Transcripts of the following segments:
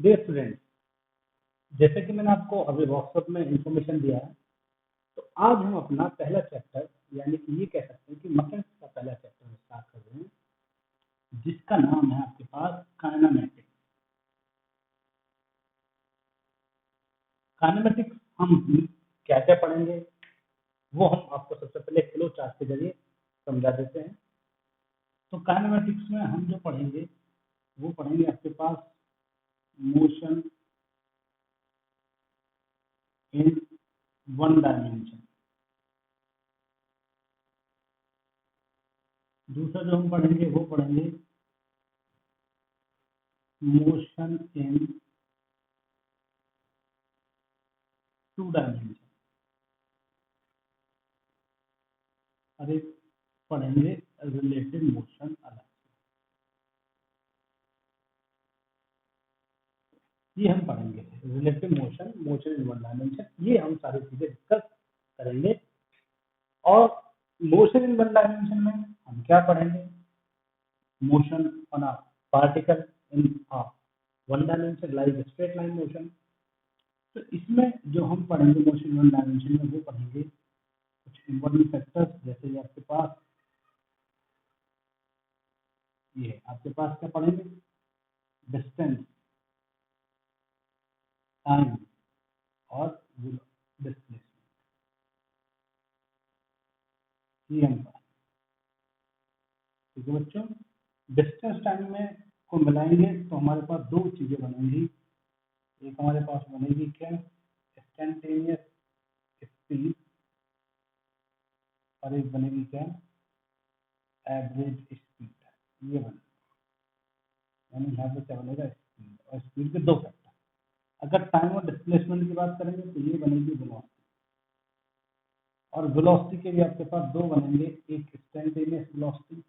Dear student, जैसे कि मैंने आपको अभी व्हाट्सएप में इंफॉर्मेशन दिया है, तो आज हम अपना पहला चैप्टर यानी कि ये कह सकते हैं कि मैकेनिक्स का पहला चैप्टर स्टार्ट कर रहे हैं, जिसका नाम है आपके पास काइनेमेटिक्स। काइनेमेटिक्स हम क्या क्या पढ़ेंगे वो हम आपको सबसे पहले फ्लो चार्ट के जरिए समझा देते हैं। तो काइनेमेटिक्स में हम जो पढ़ेंगे वो पढ़ेंगे आपके पास मोशन इन वन डायमेंशन। दूसरा जो हम पढ़ेंगे वो पढ़ेंगे मोशन इन टू डायमेंशन। और एक पढ़ेंगे रिलेटिव मोशन अलग। ये हम पढ़ेंगे relative motion, motion in one dimension, ये हम सारी चीजें डिस्कस करेंगे। और मोशन इन वन डायमेंशन में हम क्या पढ़ेंगे? Motion on a particle in a one dimension like straight line motion. तो इसमें जो हम पढ़ेंगे मोशन वन डायमेंशन में वो पढ़ेंगे कुछ इंपॉर्टेंट फैक्टर्स, जैसे ये आपके पास ये आपके पास क्या पढ़ेंगे? डिस्टेंस, टाइम और डिस्प्लेसमेंट, ये हम पढ़ेंगे। ठीक है बच्चों, डिस्टेंस टाइम में को मिलाएंगे तो हमारे पास दो चीजें बनेंगी। एक हमारे पास बनेगी क्या? इंस्टेंटेनियस स्पीड, और एक बनेगी क्या? Average speed. ये बनेगा, यानी यहाँ पे क्या बनेगा? स्पीड। और स्पीड के दो फैक्टर। अगर टाइम और डिस्प्लेसमेंट की बात करेंगे तो ये बनेगी वेलोसिटी। और वेलोसिटी के भी आपके पास दो बनेंगे, एक इंस्टेंटेनियस वेलोसिटी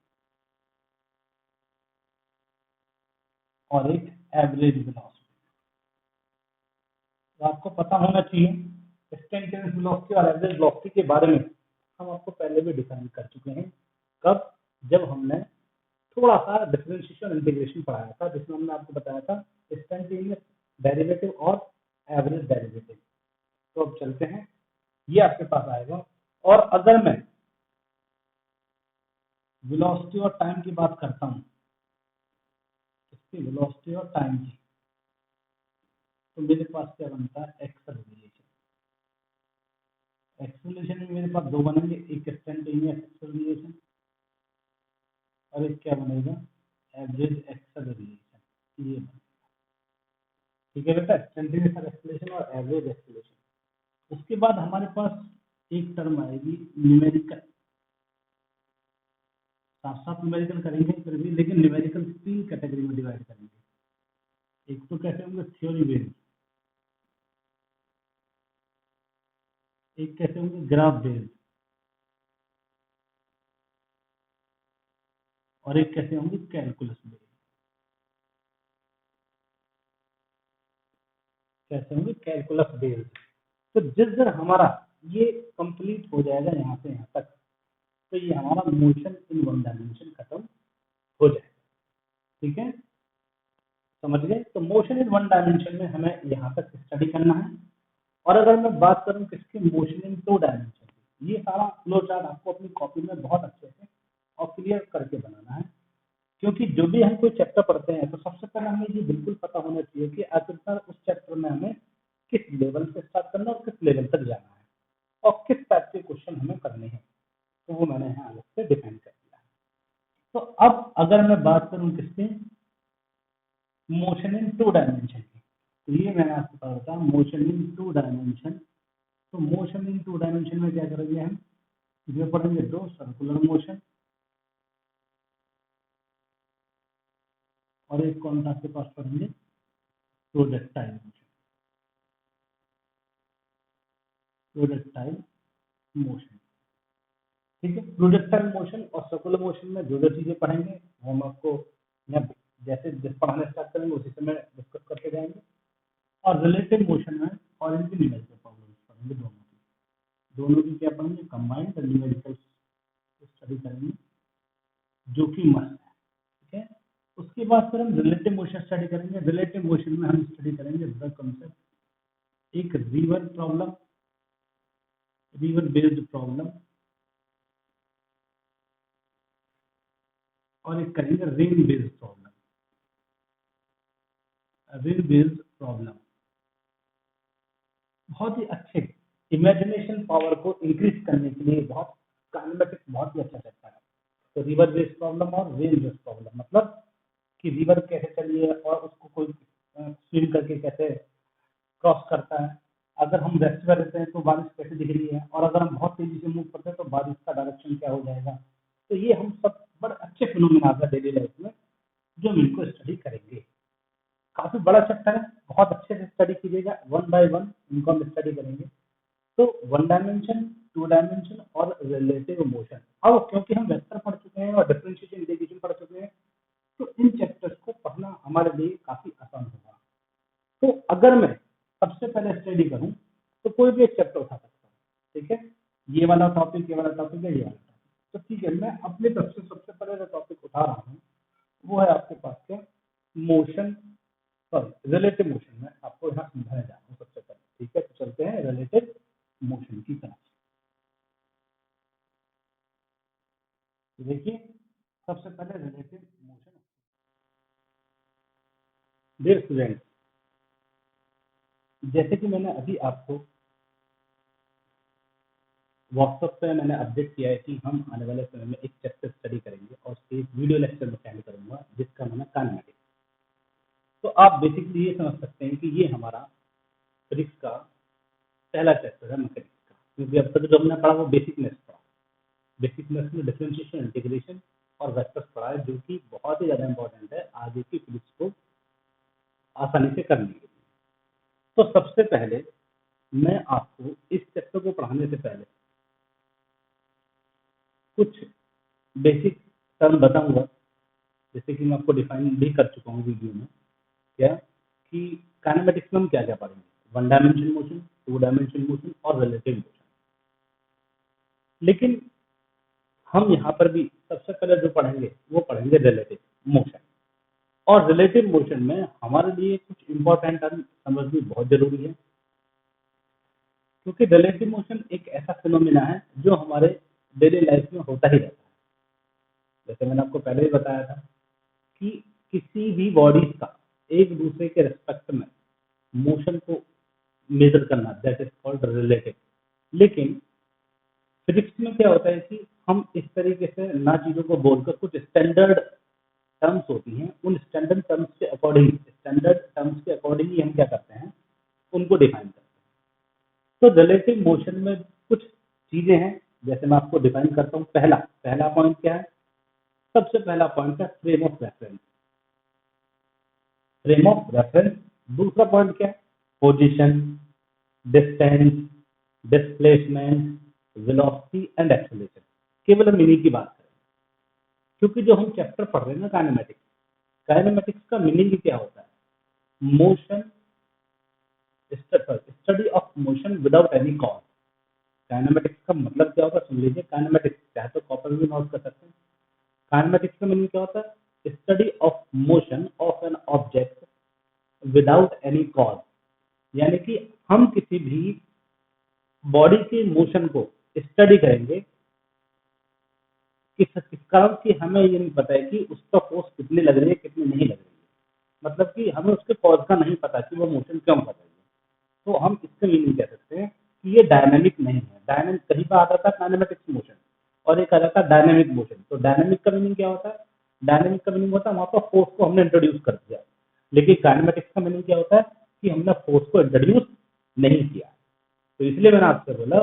और एक एवरेज वेलोसिटी। तो आपको पता होना चाहिए इंस्टेंटेनियस वेलोसिटी और एवरेज वेलोसिटी के बारे में हम आपको पहले भी डिफाइन कर चुके हैं। कब? जब हमने थोड़ा सा डिफरेंशिएशन इंटीग्रेशन पढ़ाया था, जिसमें हमने आपको बताया था इंस्टेंटेनियस डेरिवेटिव और एवरेज डेरिवेटिव। तो अब चलते हैं, ये आपके पास आएगा। और अगर मैं वेलोसिटी और टाइम की बात करता हूँ, इसकी वेलोसिटी और टाइम की, तो मेरे पास क्या बनता है? एक्सेलरेशन। एक्सेलरेशन में मेरे पास दो बनेंगे, एक इंस्टेंटेनियस एक्सेलरेशन और एक क्या बनेगा? Average acceleration. ये बनेगा। ठीक है बेटा, इंस्टेंटेनियस एक्सेलरेशन और एवरेज एक्सेलरेशन। उसके बाद हमारे पास एक टर्म आएगी न्यूमेरिकल। साथ साथ न्यूमेरिकल करेंगे फिर भी, लेकिन न्यूमेरिकल तीन कैटेगरी में डिवाइड करेंगे। एक तो कैसे होंगे? थ्योरी बेस्ड, एक कैसे होंगे? ग्राफ बेस्ड, और एक कैसे होंगे? Calculus based. कैसे होंगे? Calculus based. तो जिस दिन हमारा ये कंप्लीट हो जाएगा यहाँ से यहाँ तक, तो ये हमारा मोशन इन वन डायमेंशन खत्म हो जाएगा। ठीक है, समझ गए? तो मोशन इन वन डायमेंशन में हमें यहाँ तक स्टडी करना है। और अगर मैं बात करूँ किसकी? मोशन इन टू डायमेंशन की, ये सारा फ्लो चार्ट आपको अपनी कॉपी में बहुत अच्छे से और क्लियर करके बनाना है। क्योंकि जो भी हम कोई चैप्टर पढ़ते हैं तो सबसे पहले हमें ये बिल्कुल पता होना चाहिए कि आखिरकार उस चैप्टर में हमें किस लेवल से स्टार्ट करना है और किस लेवल तक जाना है और किस टाइप के क्वेश्चन हमें करने हैं। तो वो मैंने यहाँ अलग से डिफाइन कर दिया है। तो अब अगर मैं बात करूँ किसकी? मोशन इन टू डायमेंशन की, तो ये मैंने आपको कहा था मोशन इन टू डायमेंशन। तो मोशन इन टू डायमेंशन में क्या करेंगे हम? ये पढ़ेंगे दो, सर्कुलर मोशन और एक कौन सा आपके पास पढ़ेंगे? Projectile motion. प्रोजेक्टाइल मोशन, ठीक है। प्रोजेक्टाइल मोशन और सर्कुलर मोशन में जो जो चीजें पढ़ेंगे वो हम आपको यहाँ जैसे पढ़ाने स्टार्ट करेंगे उसी समय डिस्कस करते जाएंगे। और रिलेटिव मोशन में और इनकी न्यूमेरिकल प्रॉब्लम्स पढ़ेंगे, दोनों की क्या पढ़ेंगे? कंबाइंड न्यूमेरिकल स्टडी करेंगे, जो कि मस्त है। ठीक है, उसके बाद फिर हम रिलेटिव मोशन स्टडी करेंगे। रिलेटिव मोशन में हम स्टडी करेंगे द कंसेप्ट, एक river problem, river based problem, और एक करेंगे rain based problem. Rain based problem बहुत ही अच्छे इमेजिनेशन पावर को इंक्रीज करने के लिए बहुत काइनेमेटिक्स बहुत ही अच्छा चलता है। तो रिवर बेस्ड प्रॉब्लम और रेन बेस्ड प्रॉब्लम मतलब कि रिवर कैसे चली है और उसको कोई स्विम करके कैसे क्रॉस करता है। अगर हम रेस्ट कर लेते हैं तो बारिश कैसे दिख रही है, और अगर हम बहुत तेजी से मूव करते हैं तो बारिश का डायरेक्शन क्या हो जाएगा। तो ये हम सब बड़े अच्छे फिनोमिना है डेली लाइफ में जो हम इनको स्टडी करेंगे। काफी बड़ा चैप्टर है, बहुत अच्छे से स्टडी कीजिएगा, वन बाय वन इनको हम स्टडी करेंगे। तो वन डायमेंशन, टू डायमेंशन और रिलेटिव मोशन। अब क्योंकि हम वेक्टर पढ़ चुके हैं और डिफरेंशिएशन इंटीग्रेशन पढ़ चुके हैं तो इन चैप्टर्स को पढ़ना हमारे लिए काफी आसान होगा। तो अगर मैं सबसे पहले स्टडी करूं तो कोई भी एक चैप्टर उठा सकता हूँ, ठीक है। ये वाला टॉपिक, ये वाला टॉपिक है, ये वाला टॉपिक, तो ठीक है। मैं अपने तरफ से सबसे पहले जो टॉपिक उठा रहा हूँ वो है आपके पास क्या, मोशन, सॉरी रिलेटिव मोशन। में आपको यहाँ समझाने जा रहा हूँ सबसे पहले, ठीक है। तो चलते हैं रिलेटिव मोशन की तरफ। देखिए सबसे पहले रिलेटिव मोशन। डियर स्टूडेंट, जैसे कि मैंने अभी आपको व्हाट्सएप पे मैंने अपडेट किया है कि हम आने वाले समय में एक चैप्टर स्टडी करेंगे और उसके एक वीडियो लेक्चर में सेंड करूंगा जिसका नाम है काइनेमेटिक्स। तो आप बेसिकली ये समझ सकते हैं कि ये हमारा फिजिक्स का पहला चैप्टर है मैथमेटिक्स का, क्योंकि अब तक जो हमने पढ़ा वो बेसिक मैथ्स पढ़ा। बेसिक मैथ्स में डिफरेंशिएशन, इंटीग्रेशन और वेक्टर्स पढ़ा है, जो कि बहुत ही ज़्यादा इंपॉर्टेंट है आगे की फिजिक्स को आसानी से करने के लिए। तो सबसे पहले मैं आपको इस चैप्टर को पढ़ाने से पहले कुछ बेसिक टर्म बताऊंगा, जैसे कि मैं आपको डिफाइन भी कर चुका हूँ वीडियो में, क्या कि काइनेमेटिक्स में हम क्या क्या पढ़ेंगे, one dimension motion, two dimension motion और रिलेटिव मोशन। लेकिन हम यहाँ पर भी सबसे पहले जो पढ़ेंगे वो पढ़ेंगे रिलेटिव मोशन। और रिलेटिव मोशन में हमारे लिए कुछ इंपॉर्टेंट टर्म समझनी बहुत जरूरी है, क्योंकि रिलेटिव मोशन एक ऐसा फिनोमिना है जो हमारे डेली लाइफ में होता ही रहता है। जैसे मैंने आपको पहले ही बताया था कि किसी भी बॉडीज का एक दूसरे के रिस्पेक्ट में मोशन को मेजर करना, दैट इज कॉल्ड रिलेटिव। लेकिन फिजिक्स में क्या होता है कि हम इस तरीके से ना चीजों को बोलकर कुछ स्टैंडर्ड टर्म्स होती हैं, उन स्टैंडर्ड टर्म्स के अकॉर्डिंग ही हम क्या करते हैं, उनको डिफाइन करते हैं। तो रिलेटिव मोशन में कुछ चीजें हैं, जैसे मैं आपको डिफाइन करता हूँ। पहला पॉइंट क्या है, सबसे पहला पॉइंट है frame of reference. Frame of reference. दूसरा पॉइंट क्या है, position, distance, displacement, velocity and acceleration. केवल हम इन्हीं की बात करें, क्योंकि जो हम चैप्टर पढ़ रहे हैं ना काइनेमेटिक्स, काइनेमेटिक्स का मीनिंग क्या होता है, motion, study of motion without any cause. Kinematics का मतलब क्या होगा सुन लीजिए, काइनेमेटिक्स चाहे तो कॉपर में नोट कर सकते हैं। काइनेमेटिक्स का मीनिंग क्या होता है, study of motion of an object without any cause. यानी कि हम किसी भी बॉडी के मोशन को स्टडी करेंगे किस कारण की हमें ये नहीं पता है कि उसका फोर्स कितनी लग रही है, कितनी नहीं लग रही है। मतलब कि हमें उसके कॉज का नहीं पता कि वो मोशन क्यों कर रही है। तो हम इसका मीनिंग कह सकते हैं कि ये डायनेमिक नहीं है। डायनेमिक कहीं पर आता था काइनेमेटिक्स मोशन और एक आता था डायनेमिक मोशन। तो डायनेमिक का मीनिंग क्या होता है, डायनेमिक का मीनिंग होता है वहां पर फोर्स को हमने इंट्रोड्यूस कर दिया। लेकिन काइनेमेटिक्स का मीनिंग क्या होता है कि हमने फोर्स को इंट्रोड्यूस नहीं किया। तो इसलिए मैंने आपसे बोला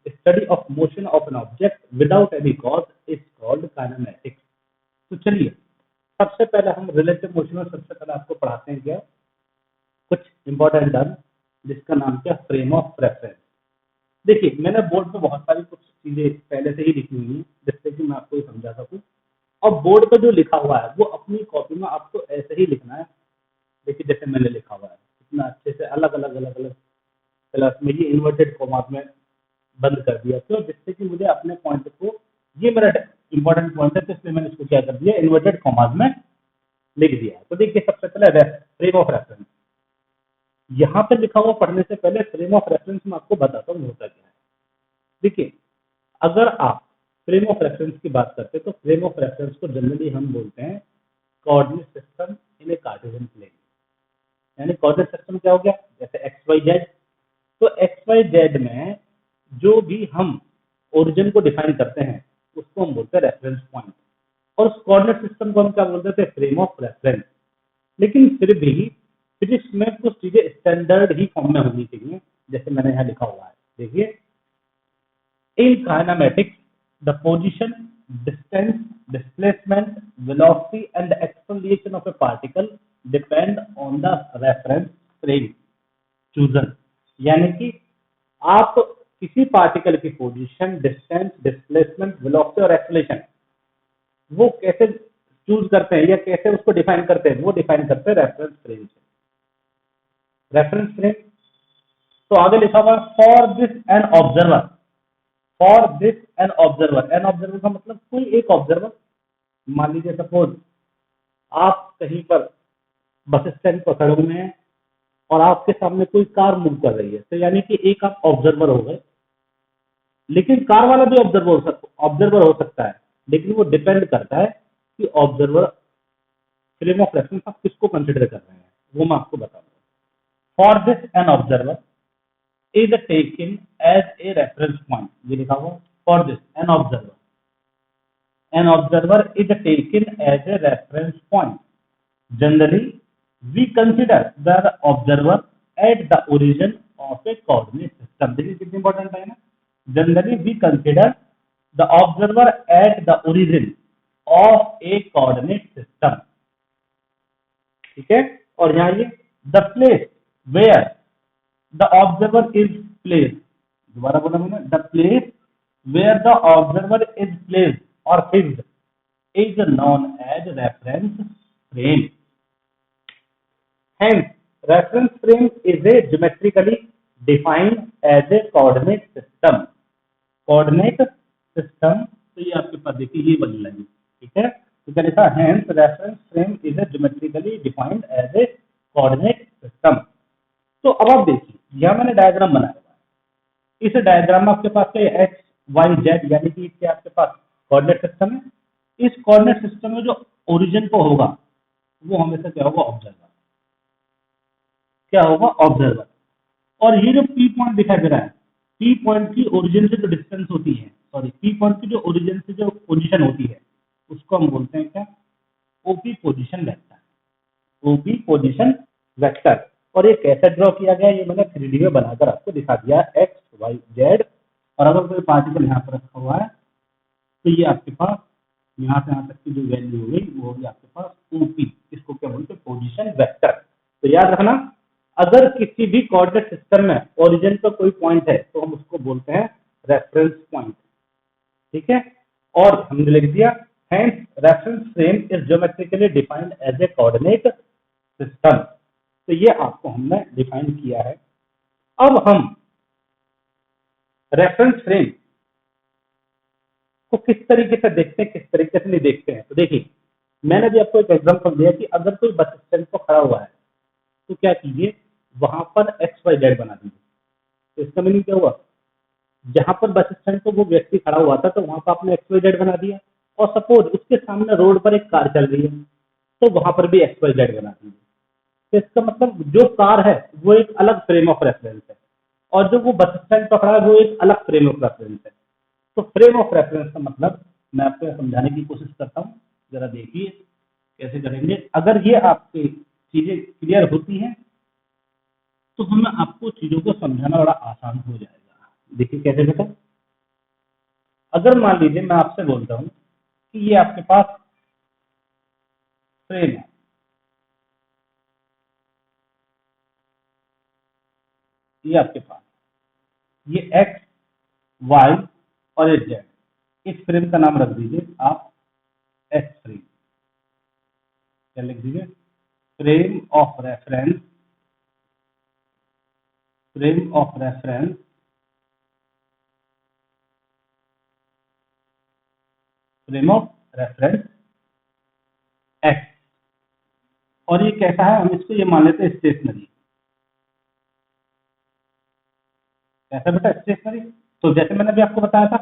study of motion of an object without any cause is called kinematics. तो चलिए सबसे पहले हम रिलेटिव मोशन में सबसे पहले आपको पढ़ाते हैं क्या, कुछ इंपॉर्टेंट टर्म जिसका नाम क्या, फ्रेम ऑफ रेफरेंस। देखिए मैंने बोर्ड पे बहुत सारी कुछ चीजें पहले से ही लिखी हुई हैं जिससे कि मैं आपको ये समझा सकूं। और बोर्ड पे जो लिखा हुआ है वो अपनी कॉपी में आपको ऐसे ही लिखना है। देखिए जैसे मैंने लिखा हुआ है इतना अच्छे से अलग अलग कलर्स में, ये इन्वर्टेड कॉमा में बंद कर दिया, क्यों, जिससे कि मुझे अपने पॉइंट को, ये मेरा इंपॉर्टेंट पॉइंट है तो इसलिए मैंने इसको क्या कर दिया, इन्वर्टेड कॉमास में लिख दिया। तो देखिए सबसे पहले फ्रेम ऑफ रेफरेंस, यहाँ पे लिखा हुआ पढ़ने से पहले फ्रेम ऑफ रेफरेंस में आपको बताता हूँ होता क्या है। देखिए अगर आप फ्रेम ऑफ रेफरेंस की बात करते हैं तो फ्रेम ऑफ रेफरेंस को जनरली हम बोलते हैं coordinate system in a Cartesian plane. यानी कोऑर्डिनेट सिस्टम क्या हो गया, जैसे एक्स वाई जेड, तो एक्स वाई जेड में जो भी हम ओरिजिन को डिफाइन करते हैं उसको हम बोलते हैं रेफरेंस पॉइंट, और उस कोऑर्डिनेट सिस्टम को हम क्या बोलते थे, फ्रेम ऑफ रेफरेंस। लेकिन फिर भी फिजिक्स में कुछ चीजें स्टैंडर्ड ही फॉर्म में होनी चाहिए, जैसे मैंने यहाँ लिखा हुआ है, देखिए in kinematics, the position, distance, displacement, velocity and acceleration of a particle depend on the reference frame chosen। यानी कि आप किसी पार्टिकल की पोजीशन, डिस्टेंस, डिस्प्लेसमेंट, वेलोसिटी और एक्सेलरेशन वो कैसे चूज करते हैं या कैसे उसको डिफाइन करते हैं, वो डिफाइन करते हैं रेफरेंस फ्रेम से। रेफरेंस फ्रेम तो आगे लिखा हुआ for this an observer, for this an observer, an observer का मतलब कोई एक ऑब्जर्वर। मान लीजिए सपोज आप कहीं पर बस स्टैंड पर खड़े हुए हैं और आपके सामने कोई कार मूव कर रही है, तो यानी कि एक आप ऑब्जर्वर हो गए। लेकिन कार वाला भी ऑब्जर्वर हो सकता है, लेकिन वो डिपेंड करता है कि ऑब्जर्वर फ्रेम ऑफ रेफरेंस आप किसको कंसिडर कर रहे हैं, वो मैं आपको बताऊंगा। For this an observer is taken as a reference point, ये लिखा हुआ for this an observer is taken as a reference point। Generally we consider the observer at the origin of a coordinate system। देखिए कितनी important है ना, generally we consider the observer at the origin of a coordinate system, ठीक है। और यहाँ ये the place where the observer is place, दोबारा बोला मैंने, the place where the observer is place और fixed is known as reference frame. Hence reference frame is a geometrically defined as a coordinate system. Coordinate system तो ये आपके पास देखिए ये वाली लाइन, ठीक है। तो क्या लिखा, hence reference frame is a geometrically defined as a coordinate system. तो अब आप देखिए यह मैंने डायग्राम बनाया हुआ है, इस डायग्राम में आपके पास क्या एक्स वाई जेड यानी कि इसके आपके पास कोऑर्डिनेट सिस्टम है। इस कोऑर्डिनेट सिस्टम में जो ओरिजिन को होगा वो हमेशा क्या होगा, ऑब्जर्वर, क्या होगा, ऑब्जर्वर। और ये जो पी पॉइंट दिखाई दे रहा है, पी पॉइंट की ओरिजिन से जो डिस्टेंस होती है, सॉरी पी पॉइंट की जो ओरिजिन से जो पोजीशन होती है उसको हम बोलते हैं क्या, OP position vector, OP position vector. और ये कैसे ड्रॉ किया गया, ये मैंने 3D में बनाकर आपको दिखा दिया, एक्स वाई जेड। और अगर कोई पार्टिकल यहाँ पर रखा हुआ है तो ये आपके पास यहाँ से यहाँ तक की जो वैल्यू हो गई वो होगी आपके पास ओपी, इसको क्या बोलते हैं, पोजीशन वेक्टर। तो याद रखना अगर किसी भी कोऑर्डिनेट सिस्टम में ओरिजिन पर कोई पॉइंट है तो हम उसको बोलते हैं रेफरेंस पॉइंट, ठीक है। और हमने लिख दिया hence reference frame is geometrically defined as a coordinate system. तो ये आपको हमने डिफाइन किया है। अब हम रेफरेंस फ्रेम को किस तरीके से देखते हैं, किस तरीके से नहीं देखते हैं। तो देखिए मैंने भी आपको एक एग्जांपल दिया कि अगर कोई बस स्टैंड पर खड़ा हुआ है तो क्या कीजिए, वहां पर एक्स वाई जेड बना दीजिए। तो इसका मीनिंग क्या हुआ, जहां पर बस स्टैंड पर वो व्यक्ति खड़ा हुआ था तो वहां पर आपने एक्स वाई जेड बना दिया, और सपोज उसके सामने रोड पर एक कार चल रही है तो वहां पर भी एक्स वाई जेड बना दीजिए। तो इसका मतलब जो कार है वो एक अलग फ्रेम ऑफ रेफरेंस है, और जो वो बस स्टैंड पर खड़ा है वो एक अलग फ्रेम ऑफ रेफरेंस है। तो फ्रेम ऑफ रेफरेंस का मतलब मैं आपको समझाने की कोशिश करता हूँ, जरा देखिए कैसे करेंगे। अगर ये आपकी चीजें क्लियर होती हैं तो हमें आपको चीजों को समझाना बड़ा आसान हो जाएगा। देखिए कैसे बेटा, अगर मान लीजिए मैं आपसे बोलता हूँ कि ये आपके पास फ्रेम है, ये आपके पास ये एक्स वाई और ये जेड, इस फ्रेम का नाम रख दीजिए आप एस फ्रेम। क्या लिख दीजिए, frame of reference, frame of reference frame of reference x, और ये कैसा है, हम इसको ये मान लेते हैं स्टेशनरी। कैसा बेटा, स्टेशनरी। तो जैसे मैंने भी आपको बताया था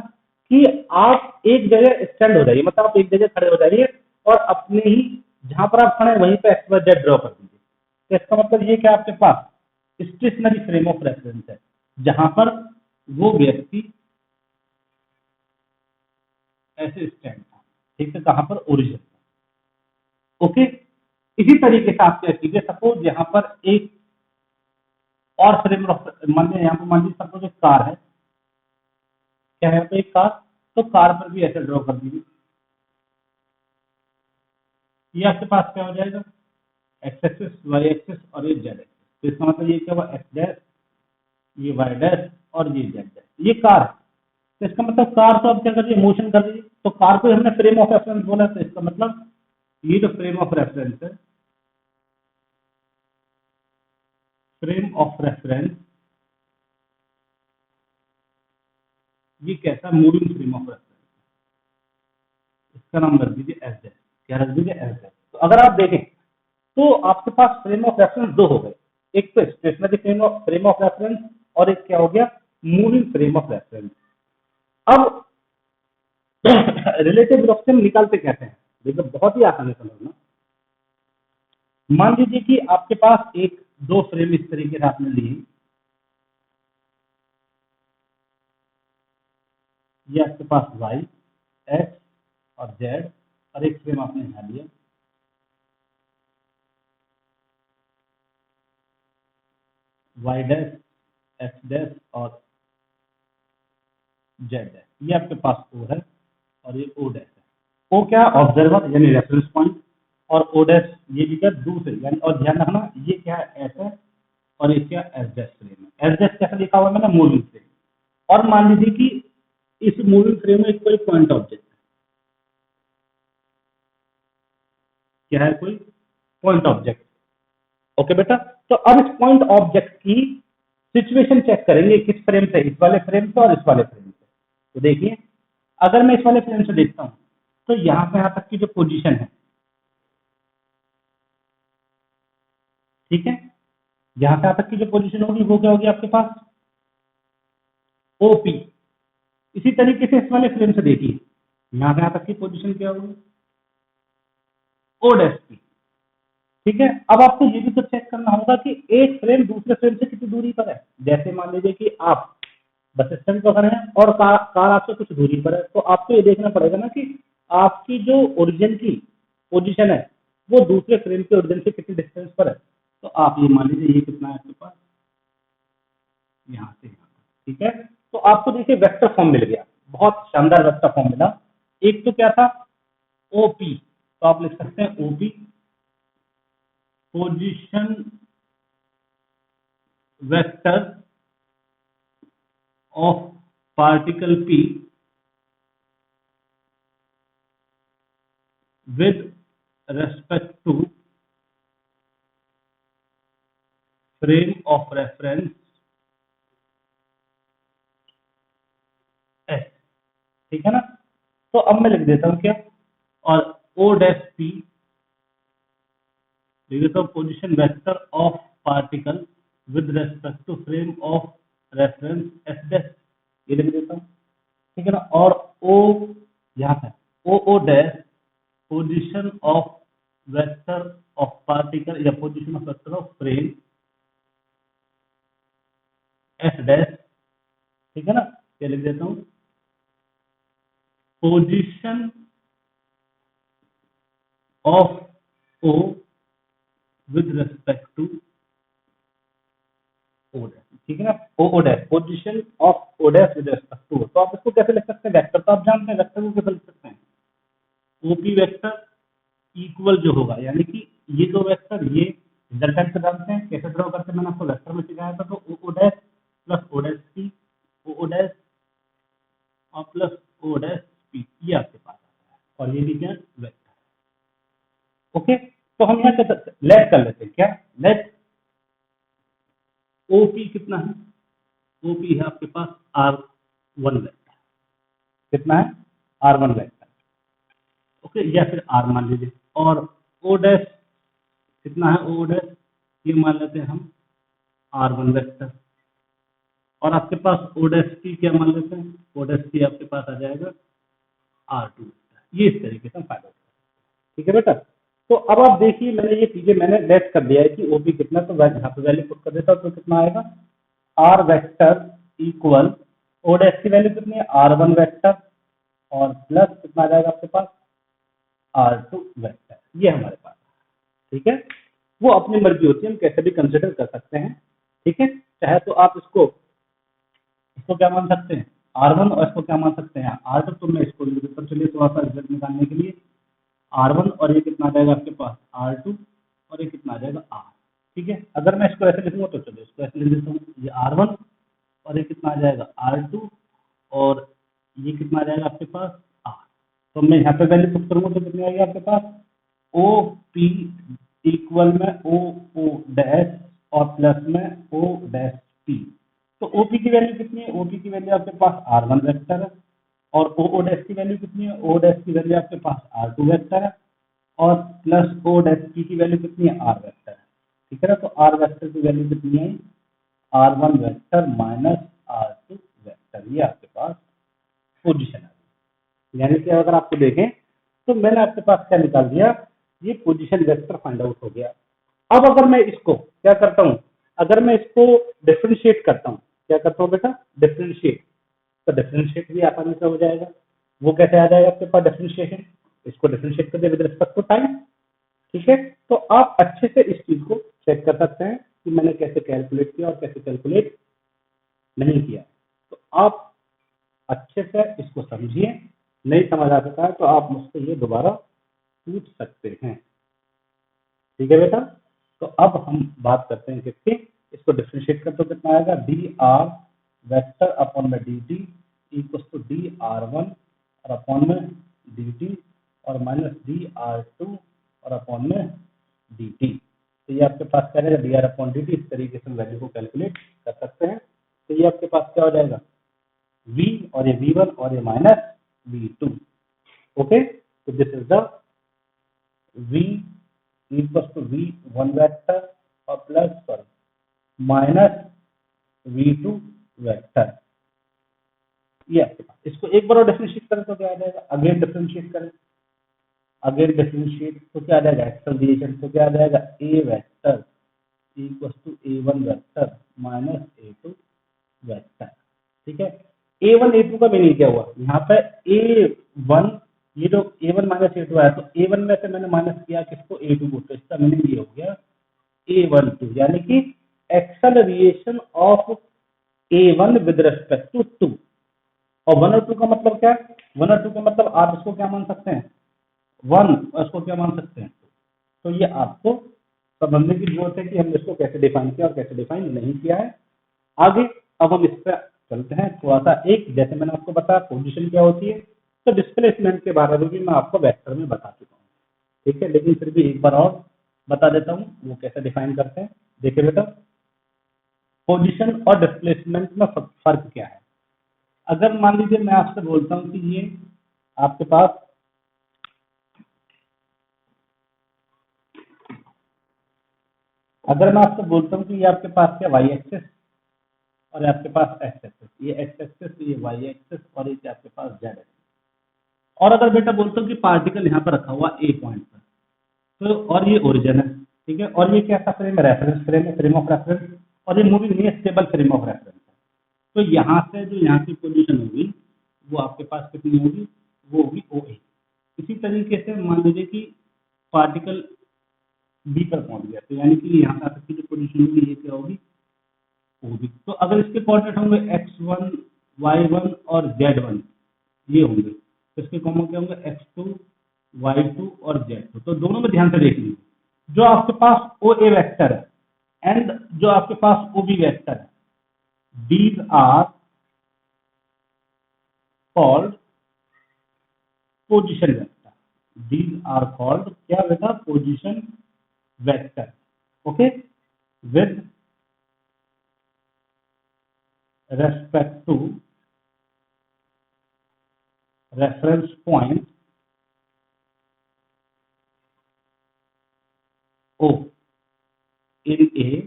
कि आप एक जगह स्टैंड हो जाइए, मतलब आप एक जगह खड़े हो जाइए और अपने ही जहां पर आप खड़े हैं वहीं पे एक्स वाई जेड ड्रॉ कर दीजिए। तो इसका मतलब ये कि आपके पास स्टेशनरी फ्रेम ऑफ रेफरेंस है, जहां पर वो व्यक्ति ऐसे स्टैंड था, ठीक है, कहां पर, ओरिजिन। ओके, इसी तरीके से आप क्या कीजिए, सपोज यहाँ पर एक और फ्रेम ऑफ, मान लीजिए यहाँ पर, मान लीजिए सपोज एक कार है, क्या है, तो एक कार, तो कार पर भी ऐसे ड्रॉ कर दीजिए। ये आपके पास क्या हो जाएगा, एक्स एक्सिस, वाई एक्सिस और ये जेड एक्सिस। तो इसका मतलब ये क्या हुआ, एक्स डैश, ये वाई डैश और ये जेड डैश, ये कार है। तो इसका मतलब कार को आप क्या करिए, मोशन कर दीजिए। तो कार को हमने फ्रेम ऑफ रेफरेंस बोला, तो इसका मतलब ये जो फ्रेम ऑफ रेफरेंस है, फ्रेम ऑफ रेफरेंस, ये कैसा, मूविंग फ्रेम ऑफ रेफरेंस, इसका नाम रख दीजिए एस डैश। क्या रख दीजिए, एस डैश। तो अगर आप देखें तो आपके पास फ्रेम ऑफ रेफरेंस दो हो गए, एक तो स्टेशनरी फ्रेम ऑफ रेफरेंस और एक क्या हो गया, मूविंग फ्रेम ऑफ रेफरेंस। अब रिलेटिव वेलोसिटी हम निकालते कैसे हैं, देखो बहुत ही आसान है समझना। मान लीजिए कि आपके पास एक दो फ्रेम इस तरीके से आपने लिए, ये आपके पास वाई, एक्स और जेड, और एक फ्रेम आपने यहाँ लिया वाई डैश, एक्स डैश और जेड डैश। ये आपके पास ओ है और ये ओ डैश है। ओ क्या, ऑब्जर्वर यानी रेफरेंस पॉइंट, और ओ डैश ये भी क्या, दूसरे यानी, और ध्यान रखना ये क्या है, एस है और ये क्या, एस डैश फ्रेम है। एस डैश कैसा लिखा हुआ है मैंने, मूविंग फ्रेम। और मान लीजिए कि इस मूविंग फ्रेम में कोई पॉइंट ऑब्जेक्ट है, क्या है, कोई पॉइंट ऑब्जेक्ट। ओके बेटा, तो अब इस पॉइंट ऑब्जेक्ट की सिचुएशन चेक करेंगे, किस फ्रेम से, इस वाले फ्रेम से और इस वाले फ्रेम से। तो देखिए, अगर मैं इस वाले फ्रेम से देखता हूं तो यहां से यहां तक की जो पोजीशन है, ठीक है, यहां से यहां तक की जो पोजीशन होगी वो क्या होगी आपके पास, ओपी। इसी तरीके से इस वाले फ्रेम से देखिए, यहां से यहां तक की पोजीशन क्या होगी, ओ डैश पी। ठीक है, अब आपको ये भी तो चेक करना होगा कि एक फ्रेम दूसरे फ्रेम से कितनी दूरी पर है। जैसे मान लीजिए कि आप बस स्टैंड पर खड़े हैं और कार आपसे कुछ दूरी पर है, तो आपको ये देखना पड़ेगा ना कि आपकी जो ओरिजिन की पोजीशन है वो दूसरे फ्रेम के ओरिजिन से कितनी डिस्टेंस पर है। तो आप ये मान लीजिए ये कितना है आपके पास, यहाँ से यहाँ तक। ठीक है, तो आपको देखिए वेक्टर फॉर्म मिल गया, बहुत शानदार वेक्टर फॉर्म मिला। एक तो क्या था, ओपी, तो आप लिख सकते हैं OP, position vector of particle P with respect to frame of reference S। ठीक है ना, तो अब मैं लिख देता हूं क्या, और O डैश P लिख देता हूं, position vector of particle with respect to frame of reference S dash, ये लिख देता हूं। ठीक है ना, और O यहाँ था, O dash position of vector of particle या position of vector of frame S dash. ठीक है ना, क्या लिख देता हूं, position of O with respect to O dash. ठीक है ना, O dash, position of O dash with respect to. तो आप इसको कैसे लिख सकते हैं, वेक्टर तो आप जानते हैं, वेक्टर को कैसे लिख सकते हैं, ओपी वेक्टर इक्वल जो होगा, यानी कि ये दो वेक्टर, ये रिजल्टेंट से जानते हैं कैसे ड्रॉ करते हैं, मैंने आपको वेक्टर में सिखाया था। तो O dash plus O dash P, O dash और प्लस ओ डैश पी, ये आपके पास आता है, और ये भी क्या, वेक्टर। ओके, तो हम यहाँ लेट कर लेते हैं, क्या लेट ओपी कितना है, ओपी है आपके पास R1 वेक्टर, कितना है, R1 वेक्टर। ओके, या फिर आर मान लीजिए, और ओ डैश कितना है ओ डैश, ये मान लेते हैं हम R1 वेक्टर, और आपके पास ओ डैश टी क्या मान लेते हैं, ओ डैश टी आपके पास आ जाएगा R2 वेक्टर। ये इस तरीके से हम फाइंड आउट करें। ठीक है बेटा, तो अब आप देखिए मैंने ये चीजें मैंने लेट कर दिया है कि ओपी कितना, तो यहाँ पे वैल्यू पुट कर देता हूँ, तो कितना आएगा R vector equal O dash की वैल्यू कितनी है R1 वेक्टर और प्लस कितना आ जाएगा आपके पास R2 वेक्टर, ये हमारे पास है। ठीक है, वो अपनी मर्जी होती है, हम कैसे भी कंसिडर कर सकते हैं। ठीक है, चाहे तो आप इसको क्या मान सकते हैं R1 और इसको क्या मान सकते हैं R2, तो मैं इसको लिख देता हूं, चलिए थोड़ा सा रिजल्ट निकालने के लिए R1 और ये कितना आ जाएगा आपके पास R2 और ये कितना आ जाएगा R। ठीक है, अगर मैं इसको ऐसे लिखूंगा तो चलो इसको ऐसे लिख देता हूँ, ये R1 और ये कितना आ जाएगा R2 और ये कितना आ जाएगा आपके पास R। तो मैं यहाँ पे वैल्यू पुट करूंगा तो कितनी आएगी आपके पास ओ पी इक्वल में ओ ओ डैश और प्लस में ओ डैश पी। तो ओपी की वैल्यू कितनी है, ओपी की वैल्यू आपके पास R1 वेक्टर है, और ओ डैश की वैल्यू कितनी है, ओ डैश की वैल्यू आपके पास R2 वेक्टर है, और प्लस ओ डैश पी की वैल्यू कितनी है R वेक्टर है। ठीक है ना, तो R वेक्टर की वैल्यू कितनी है R1 vector minus R2 vector, ये आपके पास पोजीशन है। यानी कि अगर आपको देखें तो मैंने आपके पास क्या निकाल दिया, ये पोजीशन वेक्टर फाइंड आउट हो गया। अब अगर मैं इसको क्या करता हूं, अगर मैं इसको डिफरेंशिएट करता हूं, क्या करता हूं बेटा डिफरेंशिएट, तो डिफरेंशिएट भी आसानी से हो जाएगा। वो कैसे आ जाएगा आपके पास डिफरेंशिएशन, इसको डिफरेंशिएट कर दे विद रिस्पेक्ट टू टाइम। ठीक है, तो आप अच्छे से इस चीज को चेक कर सकते हैं कि मैंने कैसे कैलकुलेट किया और कैसे कैलकुलेट नहीं किया। तो आप अच्छे से इसको समझिए, नहीं समझ आ सकता है तो आप मुझसे ये दोबारा पूछ सकते हैं। ठीक है बेटा, तो अब हम बात करते हैं किसकी, इसको डिफरेंशिएट कर तो कितना आएगा डी आर वेक्टर अपॉन में D T equal to D R one और अपॉन में डी टी और माइनस डी आर टू और अपॉन में डी टी। तो ये आपके पास क्या रहेगा D R upon D T, इस तरीके से वैल्यू को कैलकुलेट कर सकते हैं। तो ये आपके पास क्या हो जाएगा v और ये v1 और ये माइनस v2। ओके, तो this is the v equal to v1 vector और plus sorry minus v2 vector. ये आपके पास, इसको एक बार और डिफरेंशिएट करें तो क्या आ जाएगा, अगेन डिफरेंशिएट करें, अगेन डिफरेंशिएट तो क्या आ जाएगा एक्सल रिएशन, तो क्या आ जाएगा a vector equal to a1 vector minus a2 vector. ठीक है, a1 a2 का मीनिंग क्या हुआ, यहाँ पे a1 ये जो a1 माइनस a2 आया, तो a1 में से मैंने माइनस किया किसको a2 को, तो इसका मीनिंग ये हो गया a12, यानी कि acceleration of a1 with respect to 2। और 1 और 2 का मतलब क्या है, 1 और 2 का मतलब आप इसको क्या मान सकते हैं 1 और इसको क्या मान सकते हैं। तो ये आपको समझने की जरूरत है कि हमने इसको कैसे डिफाइन किया और कैसे डिफाइन नहीं किया है। आगे अब हम इस पर चलते हैं थोड़ा सा, एक जैसे मैंने आपको बताया पोजीशन क्या होती है, तो डिस्प्लेसमेंट के बारे में भी मैं आपको वेक्टर में बता चुका हूँ। ठीक है, लेकिन फिर भी एक बार और बता देता हूँ वो कैसे डिफाइन करते हैं। देखिए बेटा, पोजीशन और डिस्प्लेसमेंट में फर्क क्या है। अगर मान लीजिए मैं आपसे बोलता हूँ कि ये आपके पास अगर मैं आपसे बोलता हूँ कि ये आपके पास क्या वाई एक्सेस और आपके पास एक्स एक्सेस, ये एक्स एक्सेस ये वाई एक्सेस और ये आपके पास जेड एक्सेस। और अगर बेटा बोलता हूँ कि पार्टिकल यहाँ पर रखा हुआ ए पॉइंट पर, तो और ये ओरिजिन है। ठीक है, और ये क्या सा फ्रेम है, रेफरेंस फ्रेम है, फ्रेम ऑफ रेफरेंस, और ये मूविंग नहीं है, स्टेबल फ्रेम ऑफ रेफरेंस है। तो यहाँ से जो यहाँ की पोजीशन होगी वो आपके पास कितनी होगी, वो होगी ओ ए। इसी तरीके से मान लीजिए कि पार्टिकल बी पर पहुंच गया, तो यानी कि यहाँ तक की जो पोजीशन होगी ये क्या होगी होगी। तो अगर इसके कोऑर्डिनेट होंगे x1 y1 और z1 ये होंगे, तो इसके कॉमन क्या होंगे x2 y2 और z2। तो दोनों में ध्यान से देख लीजिए, जो आपके पास ओ ए वेक्टर है एंड जो आपके पास ओ बी वेक्टर है, these are called position vector, these are called क्या बेटा position vector. Okay, with respect to reference point O। In a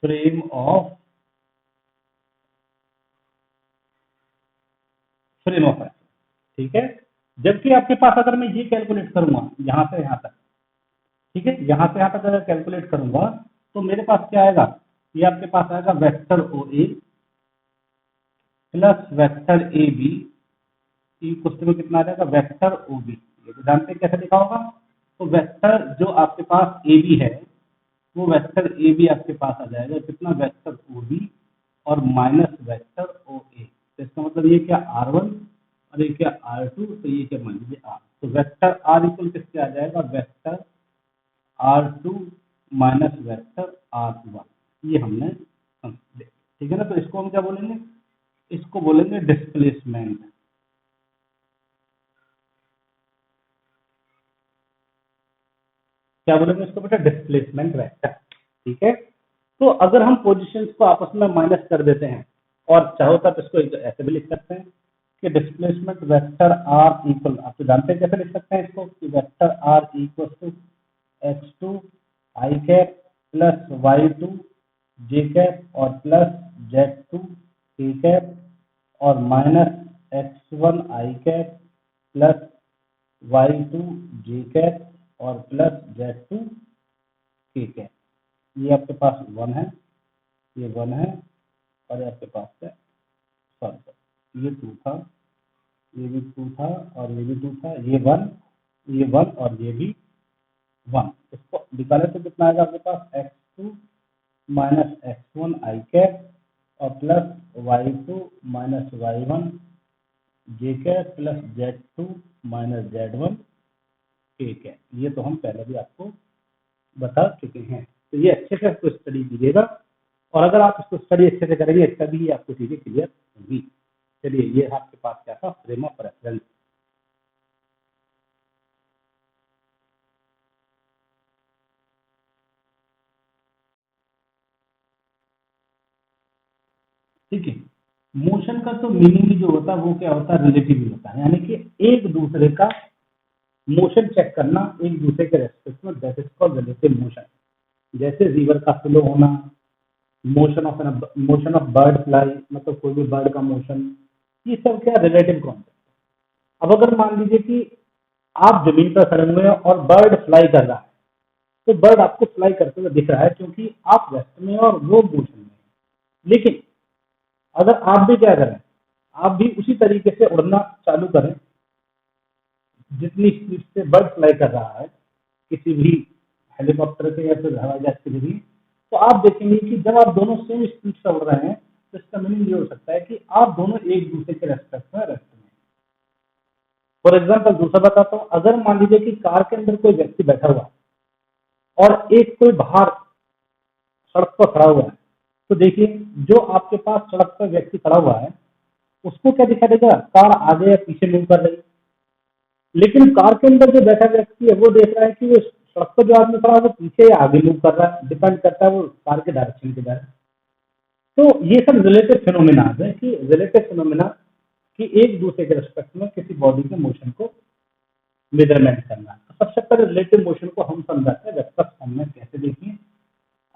frame of ठीक है। जबकि आपके पास अगर मैं ये कैलकुलेट करूंगा यहां से यहां तक, ठीक है, यहां से यहां तक अगर कैलकुलेट करूंगा तो मेरे पास क्या आएगा, ये आपके पास आएगा vector O A plus vector A B question में कितना आ जाएगा वेक्टर ओ बी। ये तो जानते हैं कैसे लिखा होगा, तो वेक्टर जो आपके पास ए बी है वो वेक्टर ए बी आपके पास आ जाएगा कितना वेक्टर ओ बी और माइनस वेक्टर ओ ए। तो इसका मतलब ये क्या आर वन और ये क्या आर टू, तो ये क्या मान लीजिए आर, तो वेक्टर आर इक्वल किससे आ जाएगा vector R two minus vector R one. ये हमने समझ, ठीक है ना। तो इसको हम क्या बोलेंगे, इसको बोलेंगे डिस्प्लेसमेंट। क्या बोलेंगे इसको बेटा, डिस्प्लेसमेंट वेक्टर, ठीक है। तो अगर हम पोजीशंस को आपस में माइनस कर देते हैं और चाहो तो इसको ऐसे भी लिख सकते हैं कि डिस्प्लेसमेंट वेक्टर आर इक्वल, आप तो जानते हैं कैसे लिख सकते हैं इसको कि vector R equal to X two I cap plus Y two J cap और plus Z two K cap और minus X one I cap plus Y two J cap और plus Z two K cap. ये आपके पास one है, ये one है और ये आपके पास है सॉरी ये टू था, ये भी टू था और ये भी टू था, ये वन और ये भी वन। इसको निकाले तो कितना आएगा आपके पास X two minus X one I cap और plus Y two minus Y one J cap plus Z two minus Z one K cap. ये तो हम पहले भी आपको बता चुके हैं। तो ये अच्छे से आपको स्टडी कीजिएगा और अगर आप इसको स्टडी अच्छे से करेंगे तभी आपको चीजें क्लियर होंगी। चलिए ये आपके पास क्या था फ्रेम ऑफ रेफरेंस। ठीक है, मोशन का तो मीनिंग जो होता है वो क्या होता है रिलेटिव होता है, यानी कि एक दूसरे का मोशन चेक करना एक दूसरे के रेस्पेक्ट में, that is called relative motion. जैसे रिवर का फ्लो होना, मोशन ऑफ बर्ड फ्लाई, मतलब कोई भी बर्ड का मोशन, ये सब क्या रिलेटिव कॉन्सेप्ट। अब अगर मान लीजिए कि आप जमीन पर खड़े हुए हैं और बर्ड फ्लाई कर रहा है, तो बर्ड आपको फ्लाई करते हुए दिख रहा है क्योंकि आप रेस्ट में और वो मोशन में। लेकिन अगर आप भी क्या करें, आप भी उसी तरीके से उड़ना चालू करें जितनी स्पीड से बर्ड फ्लाई कर रहा है किसी भी हेलीकॉप्टर से या फिर हवाई जहाज के जरिए, तो आप देखेंगे कि जब आप दोनों सेम स्पीड से उड़ रहे हैं तो इसका मीनिंग ये हो सकता है कि आप दोनों एक दूसरे के रेस्पेक्ट में रेस्ट में। फॉर एग्जाम्पल दूसरा बताता हूँ, अगर मान लीजिए कि कार के अंदर कोई व्यक्ति बैठा हुआ और एक कोई बाहर सड़क पर खड़ा हुआ है, तो देखिए जो आपके पास सड़क पर व्यक्ति खड़ा हुआ है उसको क्या दिखा देगा, कार आगे या पीछे मूव कर रही है। लेकिन कार के अंदर जो बैठा व्यक्ति है वो देख रहा है कि वो सड़क पर जो आदमी खड़ा है वो पीछे या आगे मूव कर रहा है, डिपेंड करता है वो कार के डायरेक्शन के द्वारा। तो ये सब रिलेटिव फिनोमिना है कि रिलेटिव फिनोमिना कि एक दूसरे के रिस्पेक्ट में किसी बॉडी के मोशन को मेजरमेंट करना। तो सबसे पहले रिलेटिव मोशन को हम समझाते हैं वेक्टर फॉर्म में। कैसे देखिए,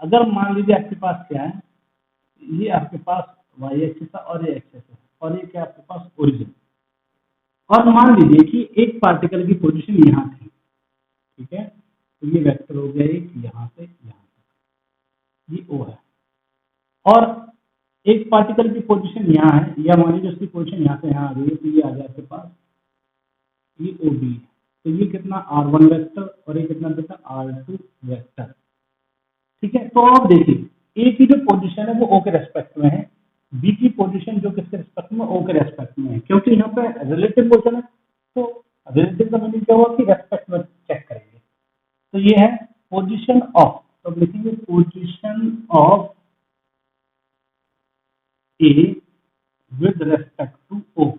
अगर मान लीजिए आपके पास क्या है, ये आपके पास वाई एक्सिस है और ये एक्सिस है और ये क्या आपके पास ओरिजिन, और मान लीजिए कि एक पार्टिकल की पोजीशन यहाँ थी, ठीक है, तो ये वेक्टर हो गया एक यहाँ से यहाँ तक, ये ओ है, और एक पार्टिकल की पोजीशन यहाँ है, या मान लीजिए उसकी पोजीशन यहाँ से यहाँ आ गई है, तो ये आ गया आपके पास ये ओ बी है। तो ये कितना आर वन वेक्टर और ये कितना देता आर टू वेक्टर। ठीक है, तो आप देखिए ए की जो पोजीशन है वो ओ के रेस्पेक्ट में है, बी की पोजीशन जो किसके रेस्पेक्ट में, ओ के रेस्पेक्ट में है, क्योंकि यहाँ पे रिलेटिव मोशन है। तो रिलेटिव का मीनिंग क्या हुआ कि रेस्पेक्ट में चेक करेंगे। तो ये है पोजीशन ऑफ, तो लिखेंगे position of A with respect to O.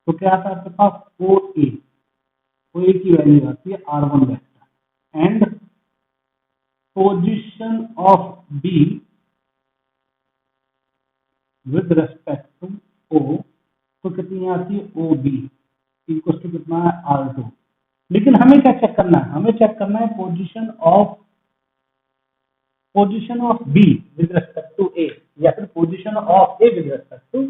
तो क्या आता है आपके पास ओ ए, ओ ए की वैल्यू आती है R one vector, and position of B with respect to O, तो कितनी आती है ओ बी इक्वल टू कितना है आर टू। लेकिन हमें क्या चेक करना है, हमें चेक करना है position of position of B with respect to A या फिर position of A with respect to